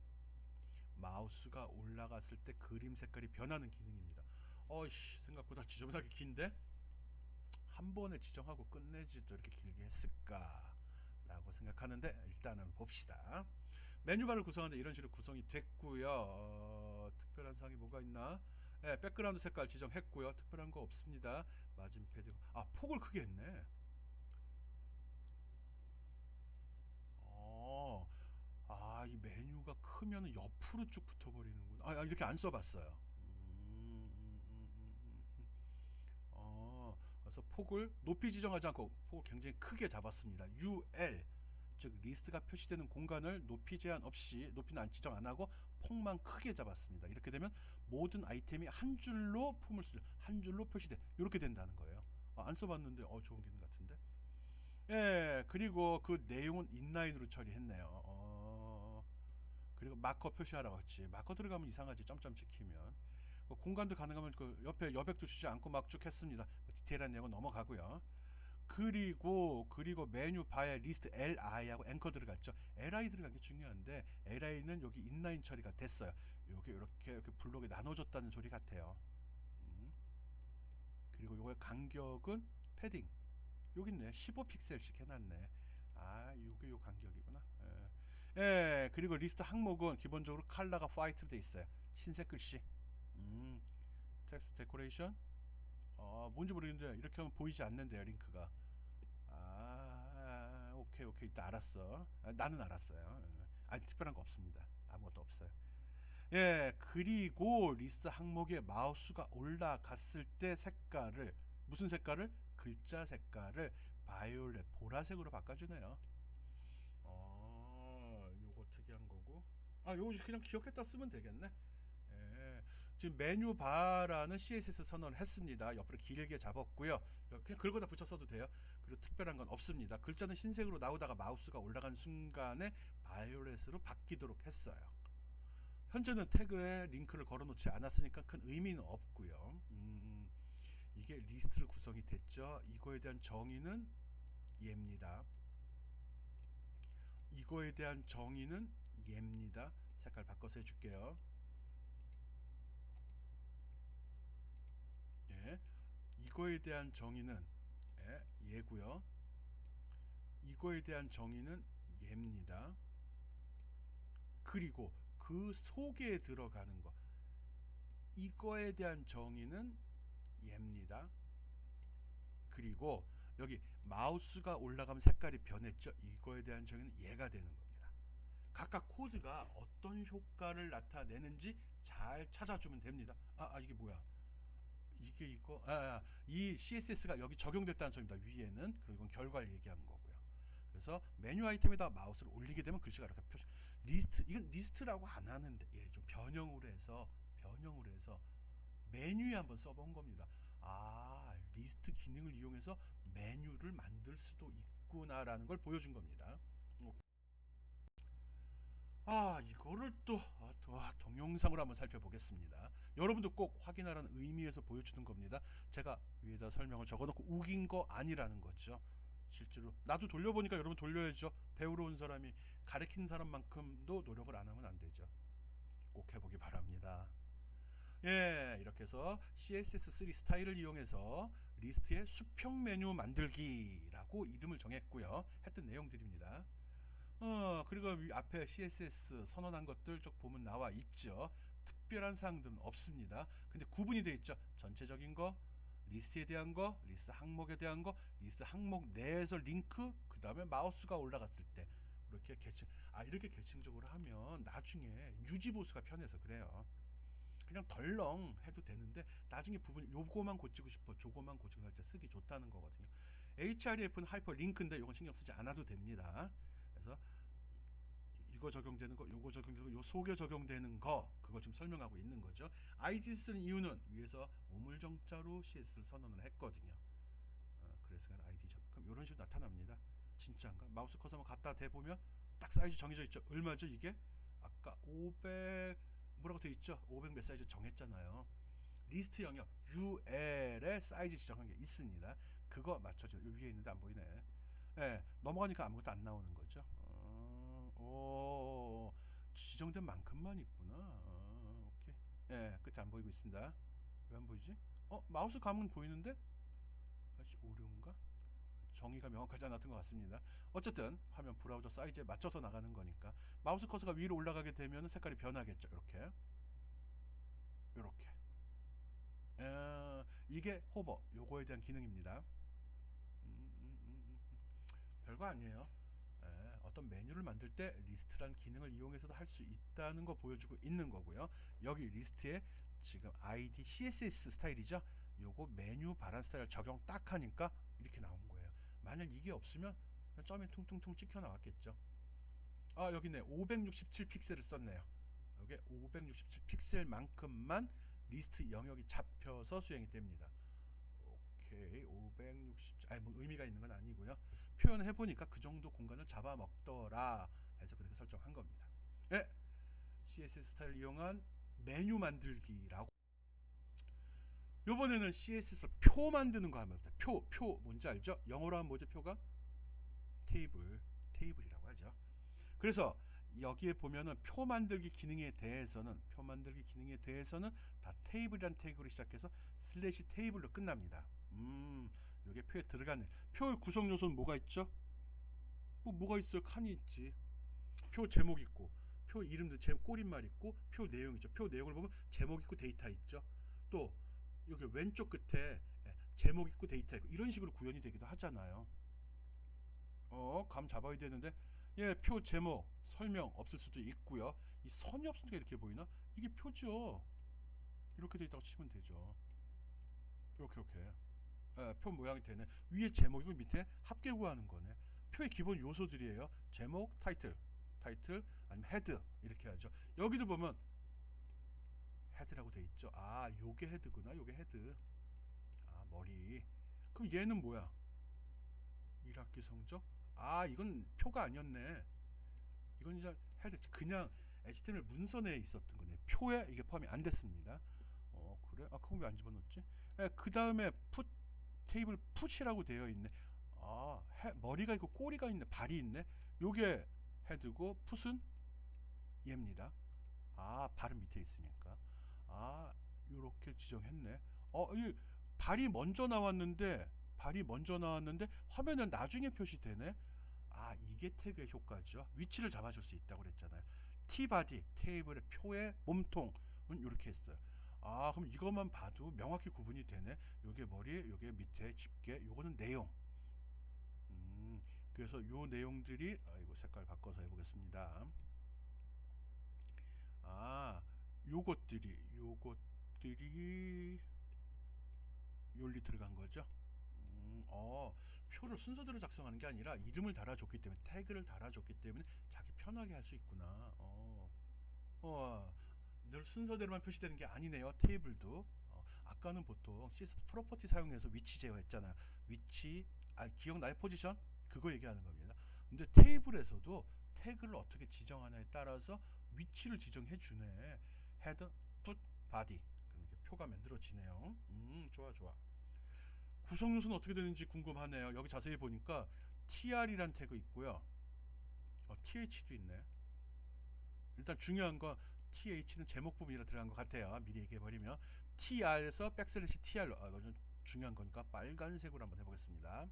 마우스가 올라갔을 때 그림 색깔이 변하는 기능입니다. 생각보다 지저분하게 긴데 한 번에 지정하고 끝내지 또 이렇게 길게 했을까라고 생각하는데 일단은 봅시다. 메뉴바를 구성하는데 이런 식으로 구성이 됐고요. 특별한 사항이 뭐가 있나? 네, 백그라운드 색깔 지정했고요. 특별한 거 없습니다. 마진 패드. 폭을 크게 했네. 어, 이 메뉴가 크면은 옆으로 쭉 붙어버리는구나. 이렇게 안 써봤어요. 그래서 폭을 높이 지정하지 않고 폭을 굉장히 크게 잡았습니다. UL 즉 리스트가 표시되는 공간을 높이 제한 없이 높이는 안 지정 안 하고 폭만 크게 잡았습니다. 이렇게 되면 모든 아이템이 한 줄로 한 줄로 표시돼 이렇게 된다는 거예요. 안 써봤는데 좋은 기능 같은데. 예, 그리고 그 내용은 인라인으로 처리했네요. 그리고 마커 표시하라고 했지. 마커 들어가면 이상하지. 점점 찍히면. 공간도 가능하면 그 옆에 여백도 주지 않고 막 쭉 했습니다. 디테일한 내용은 넘어가고요. 그리고 메뉴 바에 리스트 LI하고 앵커 들어갔죠. LI 들어간 게 중요한데 LI는 여기 인라인 처리가 됐어요. 여기 이렇게 블록에 나눠줬다는 소리 같아요. 그리고 요거 간격은 패딩 여기 있네. 15픽셀씩 해놨네. 요게 요 간격이구나. 그리고 리스트 항목은 기본적으로 컬러가 화이트로 돼 있어요. 흰색 글씨. 텍스트 데코레이션. 뭔지 모르겠는데 이렇게 하면 보이지 않는데요, 링크가. 오케이 이따 알았어. 나는 알았어요. 특별한 거 없습니다. 아무것도 없어요. 그리고 리스트 항목에 마우스가 올라갔을 때 색깔을 무슨 색깔을 글자 색깔을 바이올렛 보라색으로 바꿔주네요. 요거 특이한 거고. 요거 그냥 기억했다 쓰면 되겠네. 지금 메뉴 바라는 CSS 선언을 했습니다. 옆으로 길게 잡았고요. 그냥 긁어다 붙여 써도 돼요. 그리고 특별한 건 없습니다. 글자는 흰색으로 나오다가 마우스가 올라간 순간에 바이올렛으로 바뀌도록 했어요. 현재는 태그에 링크를 걸어놓지 않았으니까 큰 의미는 없고요. 이게 리스트로 구성이 됐죠. 이거에 대한 정의는 얘입니다. 이거에 대한 정의는 얘입니다. 색깔 바꿔서 해줄게요. 이거에 대한 정의는 얘고요. 이거에 대한 정의는 얘입니다. 그리고 그 속에 들어가는 거 이거에 대한 정의는 얘입니다. 그리고 여기 마우스가 올라가면 색깔이 변했죠. 이거에 대한 정의는 얘가 되는 겁니다. 각각 코드가 어떤 효과를 나타내는지 잘 찾아주면 됩니다. 이게 뭐야? 이게 이거 이 CSS가 여기 적용됐다는 점입니다. 위에는. 그리고 이건 결과를 얘기하는 거고요. 그래서 메뉴 아이템에다 마우스를 올리게 되면 글씨가 이렇게 표시. 이건 리스트라고 안 하는데 좀 변형으로 해서 메뉴에 한번 써본 겁니다. 리스트 기능을 이용해서 메뉴를 만들 수도 있구나라는 걸 보여준 겁니다. 이거를 또 동영상으로 한번 살펴보겠습니다. 여러분도 꼭 확인하라는 의미에서 보여주는 겁니다. 제가 위에다 설명을 적어놓고 우긴 거 아니라는 거죠. 실제로 나도 돌려보니까 여러분 돌려야죠. 배우러 온 사람이 가르친 사람만큼도 노력을 안 하면 안 되죠. 꼭 해보기 바랍니다. 이렇게 해서 CSS3 스타일을 이용해서 리스트의 수평 메뉴 만들기라고 이름을 정했고요. 했던 내용들입니다. 그리고 앞에 CSS 선언한 것들 쭉 보면 나와 있죠. 특별한 사항들은 없습니다. 근데 구분이 되어 있죠. 전체적인 거, 리스트에 대한 거, 리스트 항목에 대한 거, 리스트 항목 내에서 링크, 그 다음에 마우스가 올라갔을 때 이렇게 계층. 이렇게 계층적으로 하면 나중에 유지 보수가 편해서 그래요. 그냥 덜렁 해도 되는데 나중에 부분 요거만 고치고 싶어, 저거만 고치고 할 때 쓰기 좋다는 거거든요. href는 하이퍼 링크인데 요건 신경 쓰지 않아도 됩니다. 그래서 이거 적용되는 거, 요거 적용되는 거, 요 속에 적용되는 거 그거 지금 설명하고 있는 거죠. ID 쓰는 이유는 위에서 우물정자로 CS를 선언을 했거든요. 그래서 ID 적금 이런 식으로 나타납니다. 진짜인가? 마우스 커서만 갖다 대보면 딱 사이즈 정해져 있죠. 얼마죠 이게? 아까 500 뭐라고 돼 있죠? 500 몇 사이즈 정했잖아요. 리스트 영역 UL의 사이즈 지정한 게 있습니다. 그거 맞춰줘. 위에 있는데 안 보이네. 넘어가니까 아무것도 안 나오는 거죠. 지정된 만큼만 있구나. 오케이. 끝에 안 보이고 있습니다. 왜 안 보이지? 마우스 감은 보이는데? 5, 6, 정의가 명확하지 않았던 것 같습니다. 어쨌든 화면 브라우저 사이즈에 맞춰서 나가는 거니까 마우스 커서가 위로 올라가게 되면 색깔이 변하겠죠. 이렇게 이렇게 이게 호버 요거에 대한 기능입니다. 별거 아니에요. 어떤 메뉴를 만들 때 리스트란 기능을 이용해서도 할 수 있다는 거 보여주고 있는 거고요. 여기 리스트에 지금 ID CSS 스타일이죠. 요거 메뉴 바란 스타일 적용 딱 하니까 이렇게 나온 거예요. 만약 이게 없으면 점이 퉁퉁퉁 찍혀 나왔겠죠. 아 여기 있네. 567 픽셀을 썼네요. 여기 567 픽셀만큼만 리스트 영역이 잡혀서 수행이 됩니다. 오케이 560 아니 뭐 의미가 있는 건 아니고요. 표현해 보니까 그 정도 공간을 잡아먹더라 해서 그렇게 설정한 겁니다. 네, CSS 스타일을 이용한 메뉴 만들기라고. 요번에는 CSS로 표 만드는 거 하면 표 뭔지 알죠? 영어로 하면 뭐죠? 표가 테이블이라고 하죠. 그래서 여기에 보면은 표 만들기 기능에 대해서는 다 테이블이란 태그로 시작해서 슬래시 테이블로 끝납니다. 여기 표에 들어가네. 표의 구성 요소는 뭐가 있죠? 뭐가 있어요? 칸이 있지. 표 제목 있고, 표 이름도 제 꼬릿말 있고, 표 내용 있죠. 표 내용을 보면 제목 있고 데이터 있죠. 또 여기 왼쪽 끝에 제목 있고 데이터 있고 이런 식으로 구현이 되기도 하잖아요. 감 잡아야 되는데 표 제목 설명 없을 수도 있고요. 이 선이 없으니까 이렇게 보이나? 이게 표죠. 이렇게 돼 있다고 치면 되죠. 이렇게 표 모양이 되네. 위에 제목이고 밑에 합계 구하는 거네. 표의 기본 요소들이에요. 제목, 타이틀 아니면 헤드 이렇게 하죠. 여기도 보면 헤드라고 돼 있죠. 아, 요게 헤드구나. 요게 헤드. 아, 머리. 그럼 얘는 뭐야? 1학기 성적? 아, 이건 표가 아니었네. 이건 이제 헤드 그냥 HTML 문서 내에 있었던 거네. 표에 이게 포함이 안 됐습니다. 그래? 아, 그럼 왜 안 집어넣었지? 그 다음에 풋 테이블 풋이라고 되어 있네. 아, 머리가 있고 꼬리가 있네. 발이 있네. 요게 헤드고 풋은 얘입니다. 아, 발은 밑에 있으니까. 아, 요렇게 지정했네. 이 발이 먼저 나왔는데 화면은 나중에 표시되네. 아, 이게 태그의 효과죠. 위치를 잡아줄 수 있다고 그랬잖아요. T바디 테이블의 표의 몸통은 이렇게 했어요. 아, 그럼 이것만 봐도 명확히 구분이 되네. 요게 머리, 요게 밑에 집게, 요거는 내용. 그래서 요 내용들이 이거 색깔 바꿔서 해보겠습니다. 아, 요것들이 요리 들어간 거죠. 표를 순서대로 작성하는 게 아니라 이름을 달아줬기 때문에 태그를 달아줬기 때문에 자기 편하게 할 수 있구나. 늘 순서대로만 표시되는 게 아니네요. 테이블도. 아까는 보통 CSS 프로퍼티 사용해서 위치 제어했잖아요. 위치, 기억나요? 포지션? 그거 얘기하는 겁니다. 근데 테이블에서도 태그를 어떻게 지정하냐에 따라서 위치를 지정해 주네. 헤드, 풋, 바디. 이렇게 표가 만들어지네요. 좋아. 구성 요소는 어떻게 되는지 궁금하네요. 여기 자세히 보니까 tr이란 태그 있고요. th도 있네. 일단 중요한 건 th는 제목 부분이라 들어간 것 같아요. 미리 얘기해 버리면 tr에서 백슬래시 tr로 이건 중요한 거니까 빨간색으로 한번 해보겠습니다.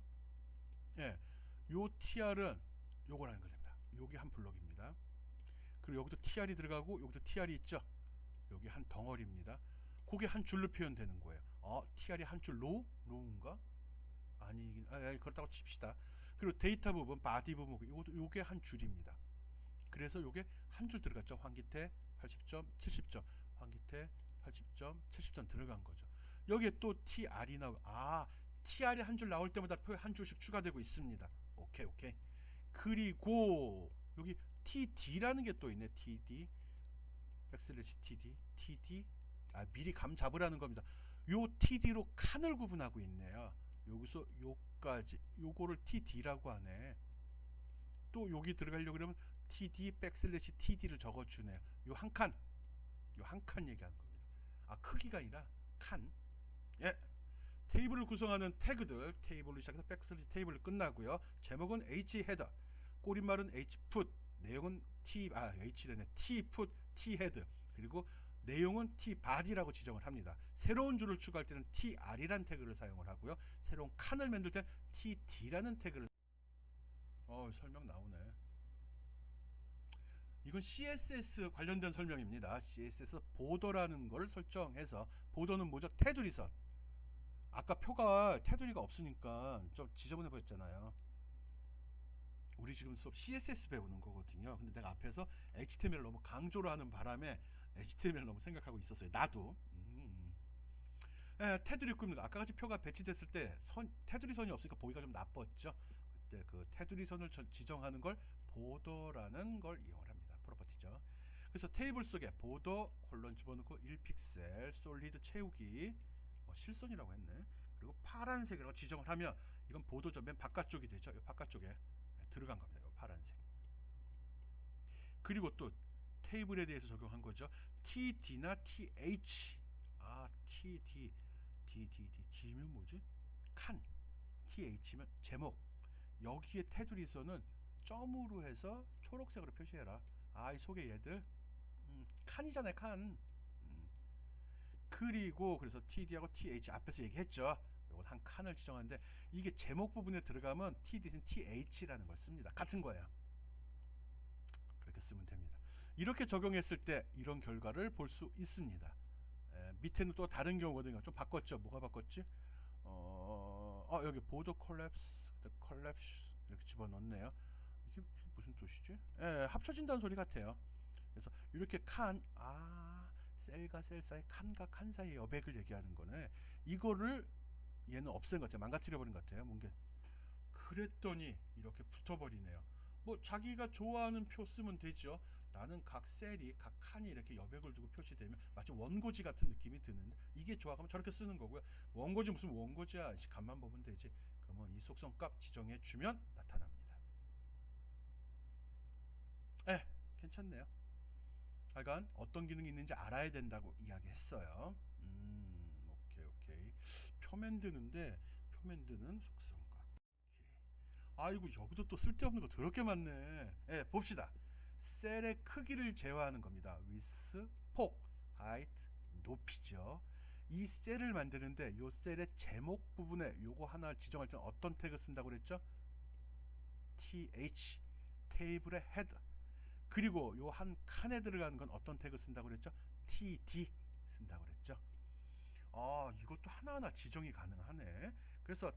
요 tr은 요거라는 걸 됩니다. 요게 한 블럭입니다. 그리고 여기도 tr이 들어가고 여기도 tr이 있죠. 여기 한 덩어리입니다. 그게 한 줄로 표현되는 거예요. tr이 한 줄 로우인가? 아니긴 그렇다고 칩시다. 그리고 데이터 부분, 바디 부분 요게 한 줄입니다. 그래서 요게 한 줄 들어갔죠. 환기태 80점, 70점, 환기태 80점, 70점 들어간 거죠. 여기에 또 tr이 나오고 tr이 한 줄 나올 때마다 표에 한 줄씩 추가되고 있습니다. 오케이. 그리고 여기 td라는 게 또 있네. td 백슬래시 td 미리 감 잡으라는 겁니다. 요 td로 칸을 구분하고 있네요. 여기서 요까지 요거를 td라고 하네. 또 여기 들어가려고 그러면 td 백슬래시 td를 적어주네요. 요 한 칸 얘기하는 겁니다. 크기가 아니라 칸. 테이블을 구성하는 태그들 테이블로 시작해서 백슬래시 테이블로 끝나고요. 제목은 h 헤더, 꼬릿말은 h 풋, 내용은 h래네 t 풋 t 헤드, 그리고 내용은 tbody라고 지정을 합니다. 새로운 줄을 추가할 때는 tr이란 태그를 사용을 하고요. 새로운 칸을 만들 때는 td라는 태그를 설명 나오네. 이건 CSS 관련된 설명입니다. CSS 보더라는 걸 설정해서, 보더는 뭐죠? 테두리선. 아까 표가 테두리가 없으니까 좀 지저분해 보였잖아요. 우리 지금 수업 CSS 배우는 거거든요. 근데 내가 앞에서 HTML 너무 강조를 하는 바람에 HTML 너무 생각하고 있었어요. 나도. 테두리 꾸밉니다. 아까 같이 표가 배치됐을 때 테두리 선이 없으니까 보기가 좀 나빴죠. 그때 그 테두리 선을 지정하는 걸 보더라는 걸 이용을 합니다. 프로퍼티죠. 그래서 테이블 속에 보더 콜론 집어넣고 1픽셀 솔리드 채우기, 실선이라고 했네. 그리고 파란색이라고 지정을 하면 이건 보더죠. 맨 바깥쪽이 되죠. 이 바깥쪽에 들어간 겁니다. 이 파란색. 그리고 또 테이블에 대해서 적용한 거죠. td나 th. D면 뭐지? 칸. th면 제목. 여기에 테두리선은 점으로 해서 초록색으로 표시해라. 이 속에 얘들 칸이잖아요. 칸. 그리고 그래서 td하고 th 앞에서 얘기했죠. 이건 한 칸을 지정하는데 이게 제목 부분에 들어가면 td는 th라는 걸 씁니다. 같은 거예요. 그렇게 쓰면 됩니다. 이렇게 적용했을 때 이런 결과를 볼 수 있습니다. 밑에는 또 다른 경우거든요. 좀 바꿨죠. 뭐가 바꿨지? 여기 보더 콜랩스 이렇게 집어넣네요. 이게 무슨 뜻이지? 합쳐진다는 소리 같아요. 그래서 이렇게 셀과 셀 사이, 칸과 칸 사이의 여백을 얘기하는 거네. 이거를 얘는 없앤 것 같아요. 망가뜨려 버린 것 같아요. 뭔가 그랬더니 이렇게 붙어버리네요. 뭐 자기가 좋아하는 표 쓰면 되죠. 나는 각 셀이, 각 칸이 이렇게 여백을 두고 표시되면 마치 원고지 같은 느낌이 드는데, 이게 좋아 그러면 저렇게 쓰는 거고요. 원고지 무슨 원고지야, 간만 보면 되지. 그러면 이 속성값 지정해 주면 나타납니다. 괜찮네요. 하여간 어떤 기능이 있는지 알아야 된다고 이야기했어요. 오케이. 표 만드는데, 표 만드는 속성값. 아이고, 여기도 또 쓸데없는 거 더럽게 많네. 봅시다. 셀의 크기를 제어하는 겁니다. width, 폭, height, 높이죠. 이 셀을 만드는데 이 셀의 제목 부분에 요거 하나 지정할 때는 어떤 태그 쓴다고 그랬죠? th, 테이블의 헤드. 그리고 요 한 칸에 들어가는 건 어떤 태그 쓴다고 그랬죠? td 쓴다고 그랬죠. 이것도 하나하나 지정이 가능하네. 그래서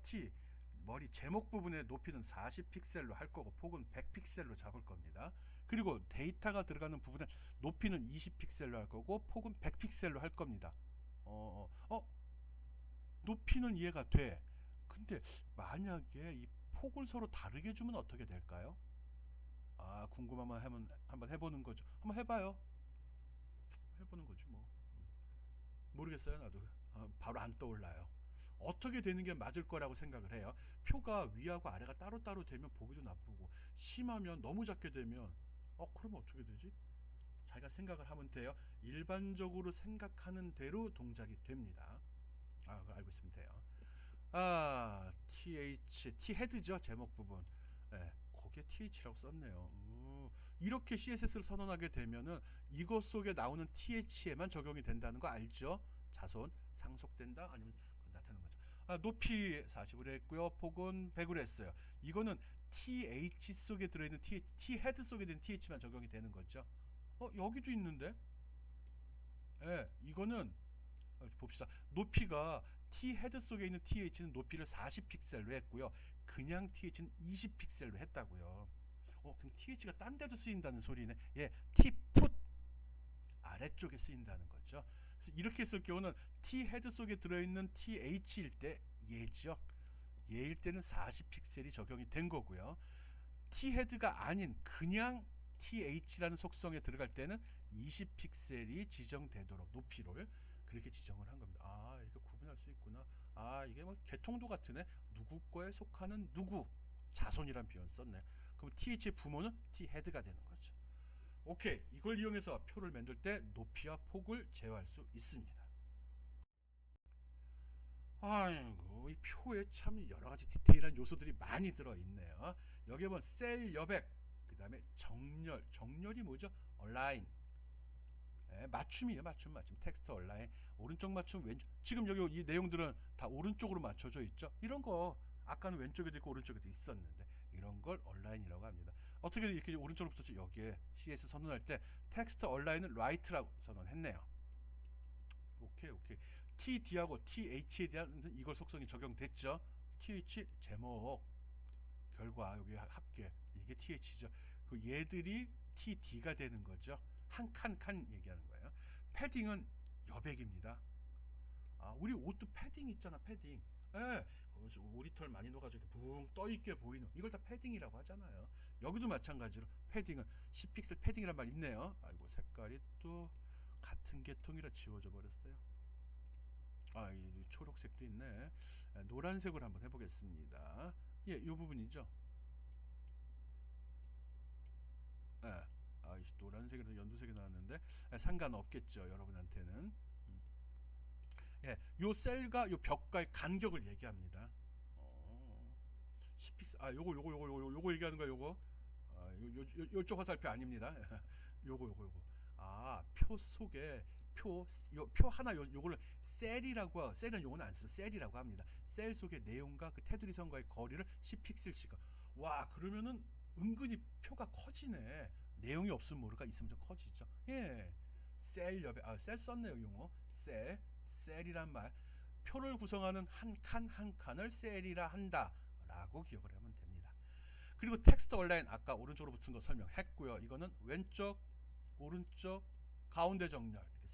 머리 제목 부분의 높이는 40픽셀로 할 거고 폭은 100픽셀로 잡을 겁니다. 그리고 데이터가 들어가는 부분은 높이는 20픽셀로 할 거고 폭은 100픽셀로 할 겁니다. 높이는 이해가 돼. 근데 만약에 이 폭을 서로 다르게 주면 어떻게 될까요? 궁금하면 한번 해보는 거죠. 한번 해봐요. 해보는 거지 뭐. 모르겠어요. 나도 바로 안 떠올라요. 어떻게 되는 게 맞을 거라고 생각을 해요. 표가 위하고 아래가 따로따로 되면 보기도 나쁘고, 심하면 너무 작게 되면 그러면 어떻게 되지? 자기가 생각을 하면 돼요. 일반적으로 생각하는 대로 동작이 됩니다. 그거 알고 있으면 돼요. T 헤드죠. 제목 부분. 거기에 TH라고 썼네요. 이렇게 CSS를 선언하게 되면은 이것 속에 나오는 TH에만 적용이 된다는 거 알죠? 자손 상속된다 아니면 나타나는 거죠. 높이 40으로 했고요. 폭은 100으로 했어요. 이거는 TH 속에 들어있는 T 헤드 속에 있는 TH만 적용이 되는 거죠. 여기도 있는데? 이거는 봅시다. 높이가 T 헤드 속에 있는 TH는 높이를 40픽셀로 했고요. 그냥 TH는 20픽셀로 했다고요. 그럼 TH가 딴 데도 쓰인다는 소리네. T 풋 아래쪽에 쓰인다는 거죠. 그래서 이렇게 했을 경우는 T 헤드 속에 들어있는 TH일 때 얘죠. 얘일 때는 40픽셀이 적용이 된 거고요. T 헤드가 아닌 그냥 TH라는 속성에 들어갈 때는 20픽셀이 지정되도록 높이를 그렇게 지정을 한 겁니다. 이렇게 구분할 수 있구나. 이게 뭐 개통도 같으네. 누구 거에 속하는 누구 자손이란 표현 썼네. 그럼 TH의 부모는 T 헤드가 되는 거죠. 오케이. 이걸 이용해서 표를 만들 때 높이와 폭을 제어할 수 있습니다. 아이고, 이 표에 참 여러 가지 디테일한 요소들이 많이 들어있네요. 여기 보면 셀 여백, 그 다음에 정렬이 뭐죠? 얼라인. 맞춤이에요. 맞춤. 텍스트 얼라인 오른쪽 맞춤 왼쪽. 지금 여기 이 내용들은 다 오른쪽으로 맞춰져 있죠. 이런 거 아까는 왼쪽에도 있고 오른쪽에도 있었는데 이런 걸 얼라인이라고 합니다. 어떻게 이렇게 오른쪽으로 붙었죠? 여기에 CS 선언할 때 텍스트 얼라인은 라이트라고 선언했네요. 오케이 오케이. TD하고 TH에 대한 이걸 속성이 적용됐죠. TH 제목 결과 여기 합계 이게 TH죠. 그 얘들이 TD가 되는 거죠. 한 칸 얘기하는 거예요. 패딩은 여백입니다. 우리 옷도 패딩 있잖아. 패딩. 예. 오리털 많이 녹아지게 붕 떠있게 보이는 이걸 다 패딩이라고 하잖아요. 여기도 마찬가지로 패딩은 10픽셀 패딩이란 말 있네요. 아이고 색깔이 또 같은 계통이라 지워져 버렸어요. 이 초록색도 있네. 노란색으로 한번 해보겠습니다. 예, 이 부분이죠. 예. 노란색에서 연두색이 나왔는데 상관없겠죠 여러분한테는. 예, 요 셀과 요 벽과의 간격을 얘기합니다. 10픽셀 요거 얘기하는 거야 요거. 요쪽 화살표 아닙니다. 요거. 표 속에 표 하나 요거를 셀이라고 셀은 요거는 안 쓰고 셀이라고 합니다. 셀 속의 내용과 그 테두리 선과의 거리를 10픽셀씩. 와 그러면은 은근히 표가 커지네. 내용이 없으면 모르가 있으면 좀 커지죠. 예. 셀 옆에 셀 썼네요 용어. 셀이란 말. 표를 구성하는 한 칸 한 칸을 셀이라 한다라고 기억을 하면 됩니다. 그리고 텍스트 얼라인 아까 오른쪽으로 붙은 거 설명했고요. 이거는 왼쪽, 오른쪽, 가운데 정렬 이렇게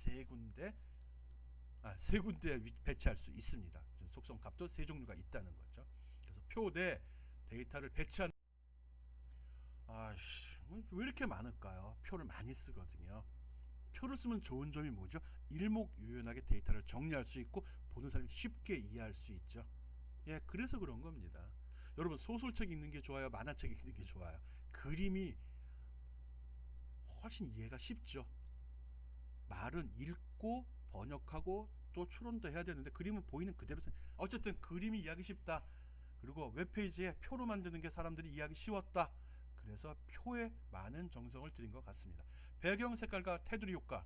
세 군데 배치할 수 있습니다. 속성 값도 세 종류가 있다는 거죠. 그래서 표 내 데이터를 배치하는 왜 이렇게 많을까요? 표를 많이 쓰거든요. 표를 쓰면 좋은 점이 뭐죠? 일목요연하게 데이터를 정리할 수 있고 보는 사람이 쉽게 이해할 수 있죠. 예, 그래서 그런 겁니다. 여러분 소설책 읽는 게 좋아요? 만화책 읽는 게 좋아요? 그림이 훨씬 이해가 쉽죠. 말은 읽고 번역하고 또 추론도 해야 되는데 그림은 보이는 그대로 어쨌든 그림이 이해하기 쉽다. 그리고 웹페이지에 표로 만드는 게 사람들이 이해하기 쉬웠다. 그래서 표에 많은 정성을 들인 것 같습니다. 배경 색깔과 테두리 효과.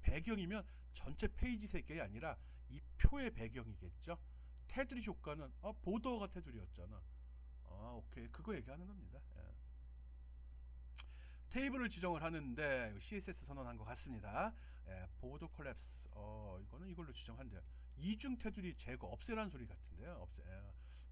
배경이면 전체 페이지 색깔이 아니라 이 표의 배경이겠죠. 테두리 효과는 보더가 테두리였잖아. 오케이 그거 얘기하는 겁니다. 예. 테이블을 지정을 하는데 CSS 선언한 것 같습니다. 보더 콜랩스 이거는 이걸로 지정한대요. 이중 테두리 제거 없애라는 소리 같은데요.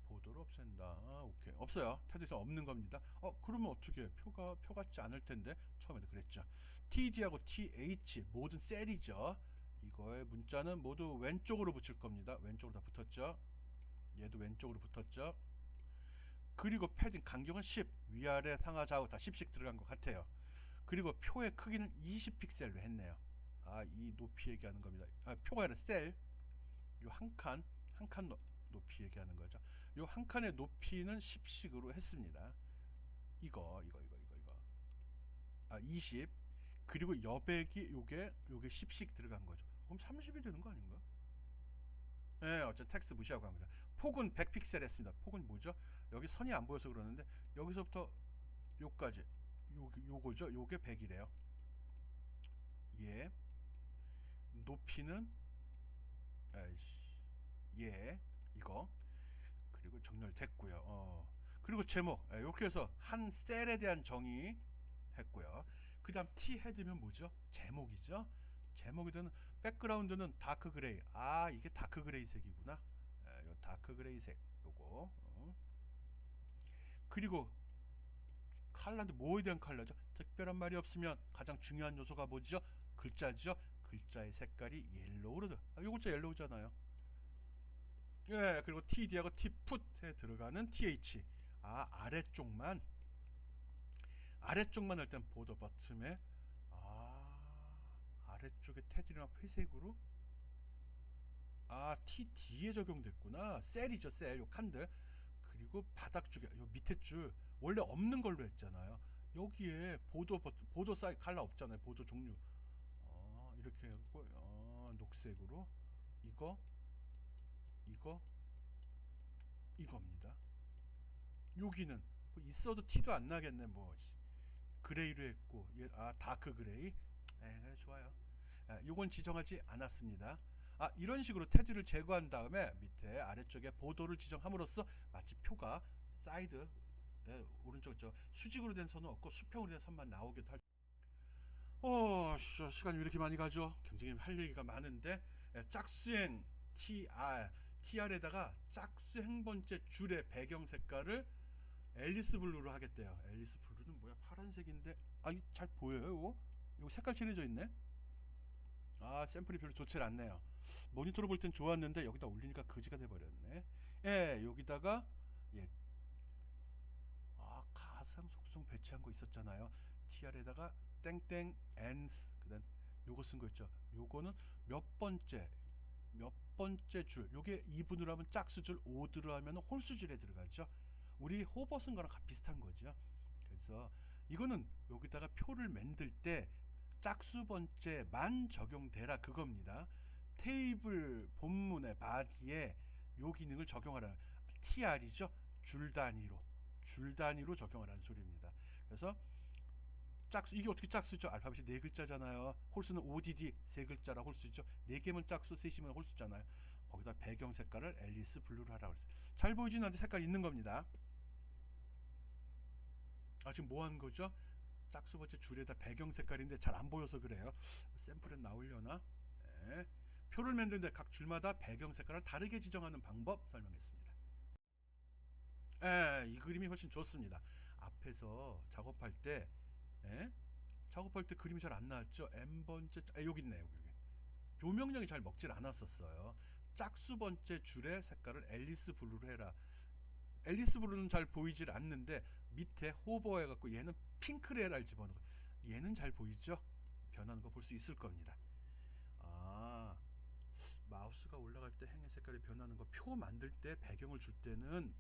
보도를 없앤다. 오케이 없어요. 테두리에서 없는 겁니다. 그러면 어떻게 표 같지 않을 텐데 처음에도 그랬죠. TD하고 TH 모든 셀이죠. 이거의 문자는 모두 왼쪽으로 붙일 겁니다. 왼쪽으로 다 붙었죠. 얘도 왼쪽으로 붙었죠. 그리고 패딩 간격은 10 위아래 상하 좌우 다 10씩 들어간 것 같아요. 그리고 표의 크기는 20픽셀로 했네요. 이 높이 얘기하는 겁니다. 표가 아니라 셀 요 한 칸 높이 얘기하는 거죠. 요 한 칸의 높이는 10씩으로 했습니다. 이거 20 그리고 여백이 요게 10씩 들어간 거죠. 그럼 30이 되는 거 아닌가? 네, 어쨌든 텍스트 무시하고 합니다. 폭은 100픽셀 했습니다. 폭은 뭐죠? 여기 선이 안 보여서 그러는데 여기서부터 요까지 요거죠. 요게 100이래요. 예. 높이는 이거 그리고 정렬됐고요. 그리고 제목 이렇게 해서 한 셀에 대한 정의 했고요. 그 다음 T 헤드면 뭐죠? 제목이죠. 제목이든 백그라운드는 다크 그레이. 이게 다크 그레이 색이구나. 요 다크 그레이 색 요거. 그리고 컬러도 뭐에 대한 컬러죠? 특별한 말이 없으면 가장 중요한 요소가 뭐죠? 글자죠. 글자의 색깔이 옐로우로 요 글자 옐로우잖아요. 예, 그리고 TD하고 T풋에 들어가는 TH. 아래쪽만 할 땐 보더 버튼에 아래쪽에 테두리나 회색으로 TD에 적용됐구나. 셀이죠, 셀. 요 칸들. 그리고 바닥 쪽에 요 밑에 줄 원래 없는 걸로 했잖아요. 여기에 보도 사이 컬러 없잖아요. 보도 종류. 이렇게 하고 녹색으로 이겁니다. 여기는 뭐 있어도 티도 안 나겠네. 뭐 그레이로 했고 다크 그레이. 좋아요. 요건 지정하지 않았습니다. 이런 식으로 테두리를 제거한 다음에 밑에 아래쪽에 보도를 지정함으로써 마치 표가 사이드 오른쪽 수직으로 된 선은 없고 수평으로 된 선만 나오기도 할. 시간이 왜 이렇게 많이 가죠? 굉장히 할 얘기가 많은데 짝수행 TR에다가 짝수행 번째 줄의 배경 색깔을 앨리스 블루로 하겠대요. 앨리스 블루는 뭐야? 파란색인데 잘 보여요? 이거 색깔 칠해져 있네. 샘플이 별로 좋지 않네요. 모니터로 볼 땐 좋았는데 여기다 올리니까 거지가 돼버렸네. 여기다가 가상 속성 배치한 거 있었잖아요. TR에다가 땡땡 ends 그다음 요거 쓴 거 있죠. 요거는 몇 번째 줄. 요게 2분으로 하면 짝수줄, 5드로 하면 홀수줄에 들어가죠. 우리 호버 쓴 거랑 비슷한 거죠. 그래서 이거는 여기다가 표를 만들 때 짝수 번째만 적용되라 그겁니다. 테이블 본문의 바디에 요 기능을 적용하라. TR이죠. 줄 단위로 적용하라는 소리입니다. 그래서 짝수, 이게 어떻게 짝수죠? 알파벳이 네 글자잖아요. 홀수는 ODD 세 글자라 홀수죠. 네 개면 짝수, 셋이면 홀수잖아요. 거기다 배경 색깔을 앨리스 블루로 하라고 했어요. 잘 보이진 않는데 색깔 있는 겁니다. 지금 뭐 하는 거죠? 짝수 번째 줄에다 배경 색깔인데 잘 안 보여서 그래요. 샘플에 나오려나? 표를 만드는데 각 줄마다 배경 색깔을 다르게 지정하는 방법 설명했습니다. 이 그림이 훨씬 좋습니다. 앞에서 작업할 때 그림이 잘 안 나왔죠. N번째 여기 있네요. 여기. 조명력이 잘 먹질 않았었어요. 짝수 번째 줄의 색깔을 앨리스 블루로 해라. 앨리스 블루는 잘 보이질 않는데 밑에 호버 해갖고 얘는 핑크레라를 집어넣고 얘는 잘 보이죠? 변하는 거 볼 수 있을 겁니다. 마우스가 올라갈 때 행의 색깔이 변하는 거 표 만들 때 배경을 줄 때는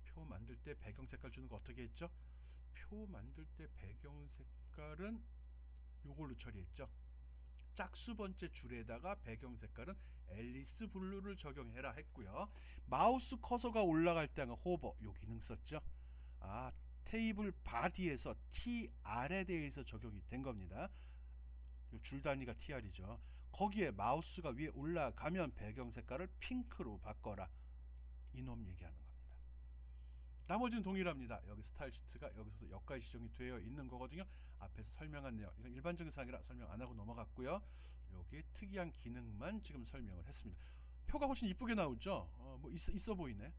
표 만들 때 배경 색깔 주는 거 어떻게 했죠? 표 만들 때 배경 색깔은 요걸로 처리했죠. 짝수 번째 줄에다가 배경 색깔은 앨리스 블루를 적용해라 했고요. 마우스 커서가 올라갈 때는 호버 요 기능 썼죠. 테이블 바디에서 TR에 대해서 적용이 된 겁니다. 요 줄 단위가 TR이죠. 거기에 마우스가 위에 올라가면 배경 색깔을 핑크로 바꿔라. 이놈 얘기하는 겁니다. 나머지는 동일합니다. 여기 스타일 시트가 여기서도 여기까지 지정이 되어 있는 거거든요. 앞에서 설명한 내용 이건 일반적인 사항이라 설명 안 하고 넘어갔고요. 여기 특이한 기능만 지금 설명을 했습니다. 표가 훨씬 이쁘게 나오죠. 뭐 있어 보이네.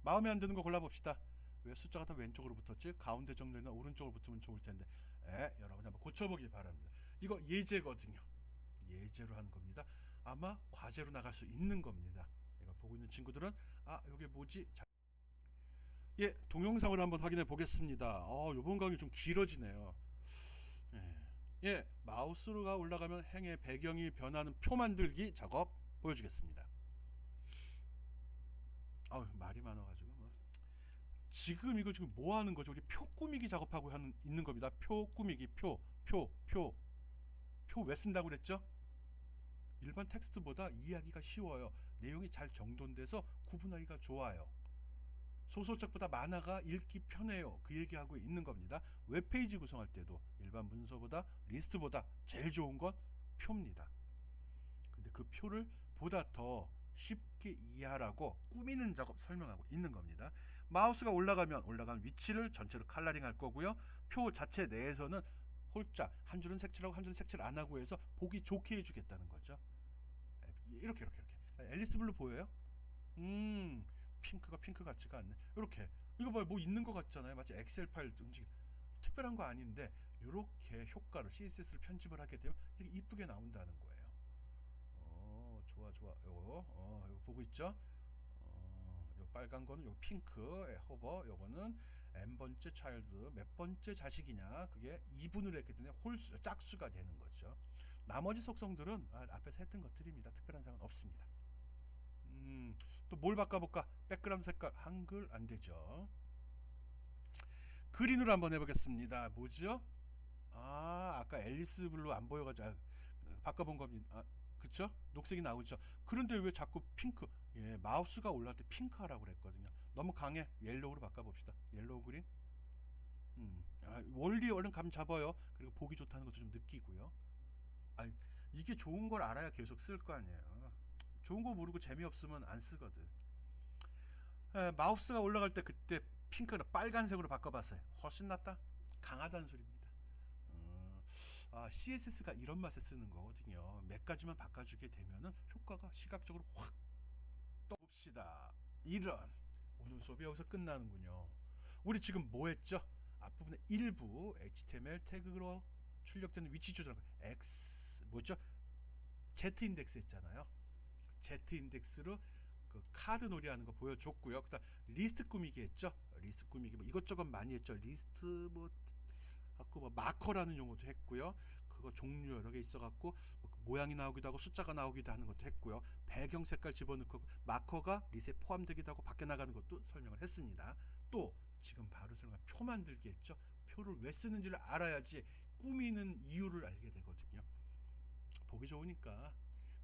마음에 안 드는 거 골라봅시다. 왜 숫자가 다 왼쪽으로 붙었지? 가운데 정도나 오른쪽으로 붙으면 좋을 텐데. 여러분 한번 고쳐보기 바랍니다. 이거 예제거든요. 예제로 하는 겁니다. 아마 과제로 나갈 수 있는 겁니다. 이거 보고 있는 친구들은 이게 뭐지? 동영상을 한번 확인해 보겠습니다. 이번 강의 좀 길어지네요. 마우스가 올라가면 행의 배경이 변하는 표 만들기 작업 보여주겠습니다. 말이 많아가지고 지금 이거 지금 뭐 하는 거죠? 우리 표 꾸미기 작업하고 있는 겁니다. 표 꾸미기 표 왜 쓴다고 그랬죠? 일반 텍스트보다 이해하기가 쉬워요. 내용이 잘 정돈돼서 구분하기가 좋아요. 소설책보다 만화가 읽기 편해요. 그 얘기하고 있는 겁니다. 웹페이지 구성할 때도 일반 문서보다 리스트보다 제일 좋은 건 표입니다. 근데 그 표를 보다 더 쉽게 이해하라고 꾸미는 작업 설명하고 있는 겁니다. 마우스가 올라간 위치를 전체로 컬러링 할 거고요. 표 자체 내에서는 홀자 한 줄은 색칠하고 한 줄은 색칠 안 하고 해서 보기 좋게 해주겠다는 거죠. 이렇게 앨리스 블루 보여요? 핑크가 핑크 같지가 않네. 이렇게 이거 봐요. 뭐 있는 것 같잖아요. 마치 엑셀 파일 움직임 특별한 거 아닌데 이렇게 효과를 CSS를 편집을 하게 되면 이렇게 이쁘게 나온다는 거예요. 좋아. 이거 보고 있죠? 요 빨간 거는 요 핑크 호버, 요거는 n번째 차일드 몇 번째 자식이냐 그게 2분으로 했기 때문에 홀수 짝수가 되는 거죠. 나머지 속성들은 앞에서 했던 것들입니다. 특별한 사항은 없습니다. 또 뭘 바꿔볼까? 백그라운드 색깔 한글 안 되죠. 그린으로 한번 해보겠습니다. 뭐죠? 아까 앨리스 블루 안 보여가지고 바꿔본 겁니다. 그쵸? 녹색이 나오죠. 그런데 왜 자꾸 핑크? 마우스가 올라갈 때 핑크 하라고 그랬거든요. 너무 강해. 옐로우로 바꿔봅시다. 옐로우 그린. 원리 얼른 감 잡아요. 그리고 보기 좋다는 것도 좀 느끼고요. 아, 이게 좋은 걸 알아야 계속 쓸 거 아니에요. 좋은 거 모르고 재미없으면 안 쓰거든. 마우스가 올라갈 때 그때 핑크로 빨간색으로 바꿔봤어요. 훨씬 낫다. 강하다는 소리입니다. CSS가 이런 맛에 쓰는 거거든요. 몇 가지만 바꿔주게 되면은 효과가 시각적으로 확 떠봅시다. 이런 오늘 수업이 여기서 끝나는군요. 우리 지금 뭐 했죠? 앞부분에 일부 HTML 태그로 출력되는 위치 조절 X 뭐죠? Z 인덱스 했잖아요. Z 인덱스로 그 카드 놀이하는 거 보여줬고요. 그다음 리스트 꾸미기 했죠. 리스트 꾸미기 뭐 이것저것 많이 했죠. 리스트 뭐 갖고 뭐 마커라는 용어도 했고요. 그거 종류 여러 개 있어갖고 뭐 모양이 나오기도 하고 숫자가 나오기도 하는 것도 했고요. 배경 색깔 집어넣고 마커가 리스트에 포함되기도 하고 밖에 나가는 것도 설명을 했습니다. 또 지금 바로 설명한 표 만들기 했죠. 표를 왜 쓰는지를 알아야지 꾸미는 이유를 알게 되거든요. 보기 좋으니까.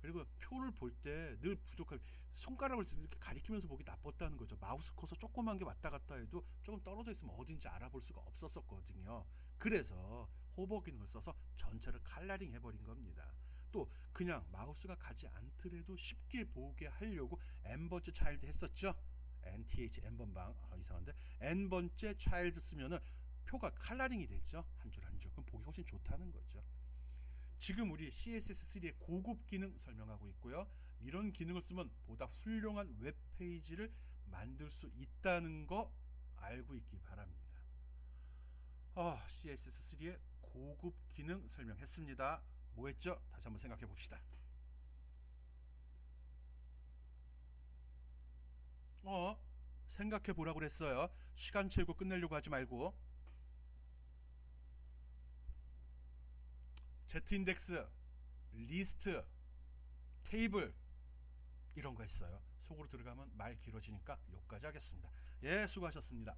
그리고 표를 볼 때 늘 부족한 손가락을 이렇게 가리키면서 보기 나빴다는 거죠. 마우스 커서 조그만 게 왔다 갔다 해도 조금 떨어져 있으면 어딘지 알아볼 수가 없었거든요. 그래서 호버 기능을 써서 전체를 칼라링 해버린 겁니다. 또 그냥 마우스가 가지 않더라도 쉽게 보게 하려고 n번째 차일드 했었죠. nth n번방 이상한데 n번째 차일드 쓰면은 표가 칼라링이 되죠. 한 줄 한 줄. 그럼 보기 훨씬 좋다는 거죠. 지금 우리 CSS3의 고급 기능 설명하고 있고요. 이런 기능을 쓰면 보다 훌륭한 웹페이지를 만들 수 있다는 거 알고 있기 바랍니다. CSS3의 고급 기능 설명했습니다. 뭐 했죠? 다시 한번 생각해 봅시다. 생각해 보라고 그랬어요. 시간 채우고 끝내려고 하지 말고. Z인덱스, 리스트, 테이블 이런 거 했어요. 속으로 들어가면 말 길어지니까 여기까지 하겠습니다. 예, 수고하셨습니다.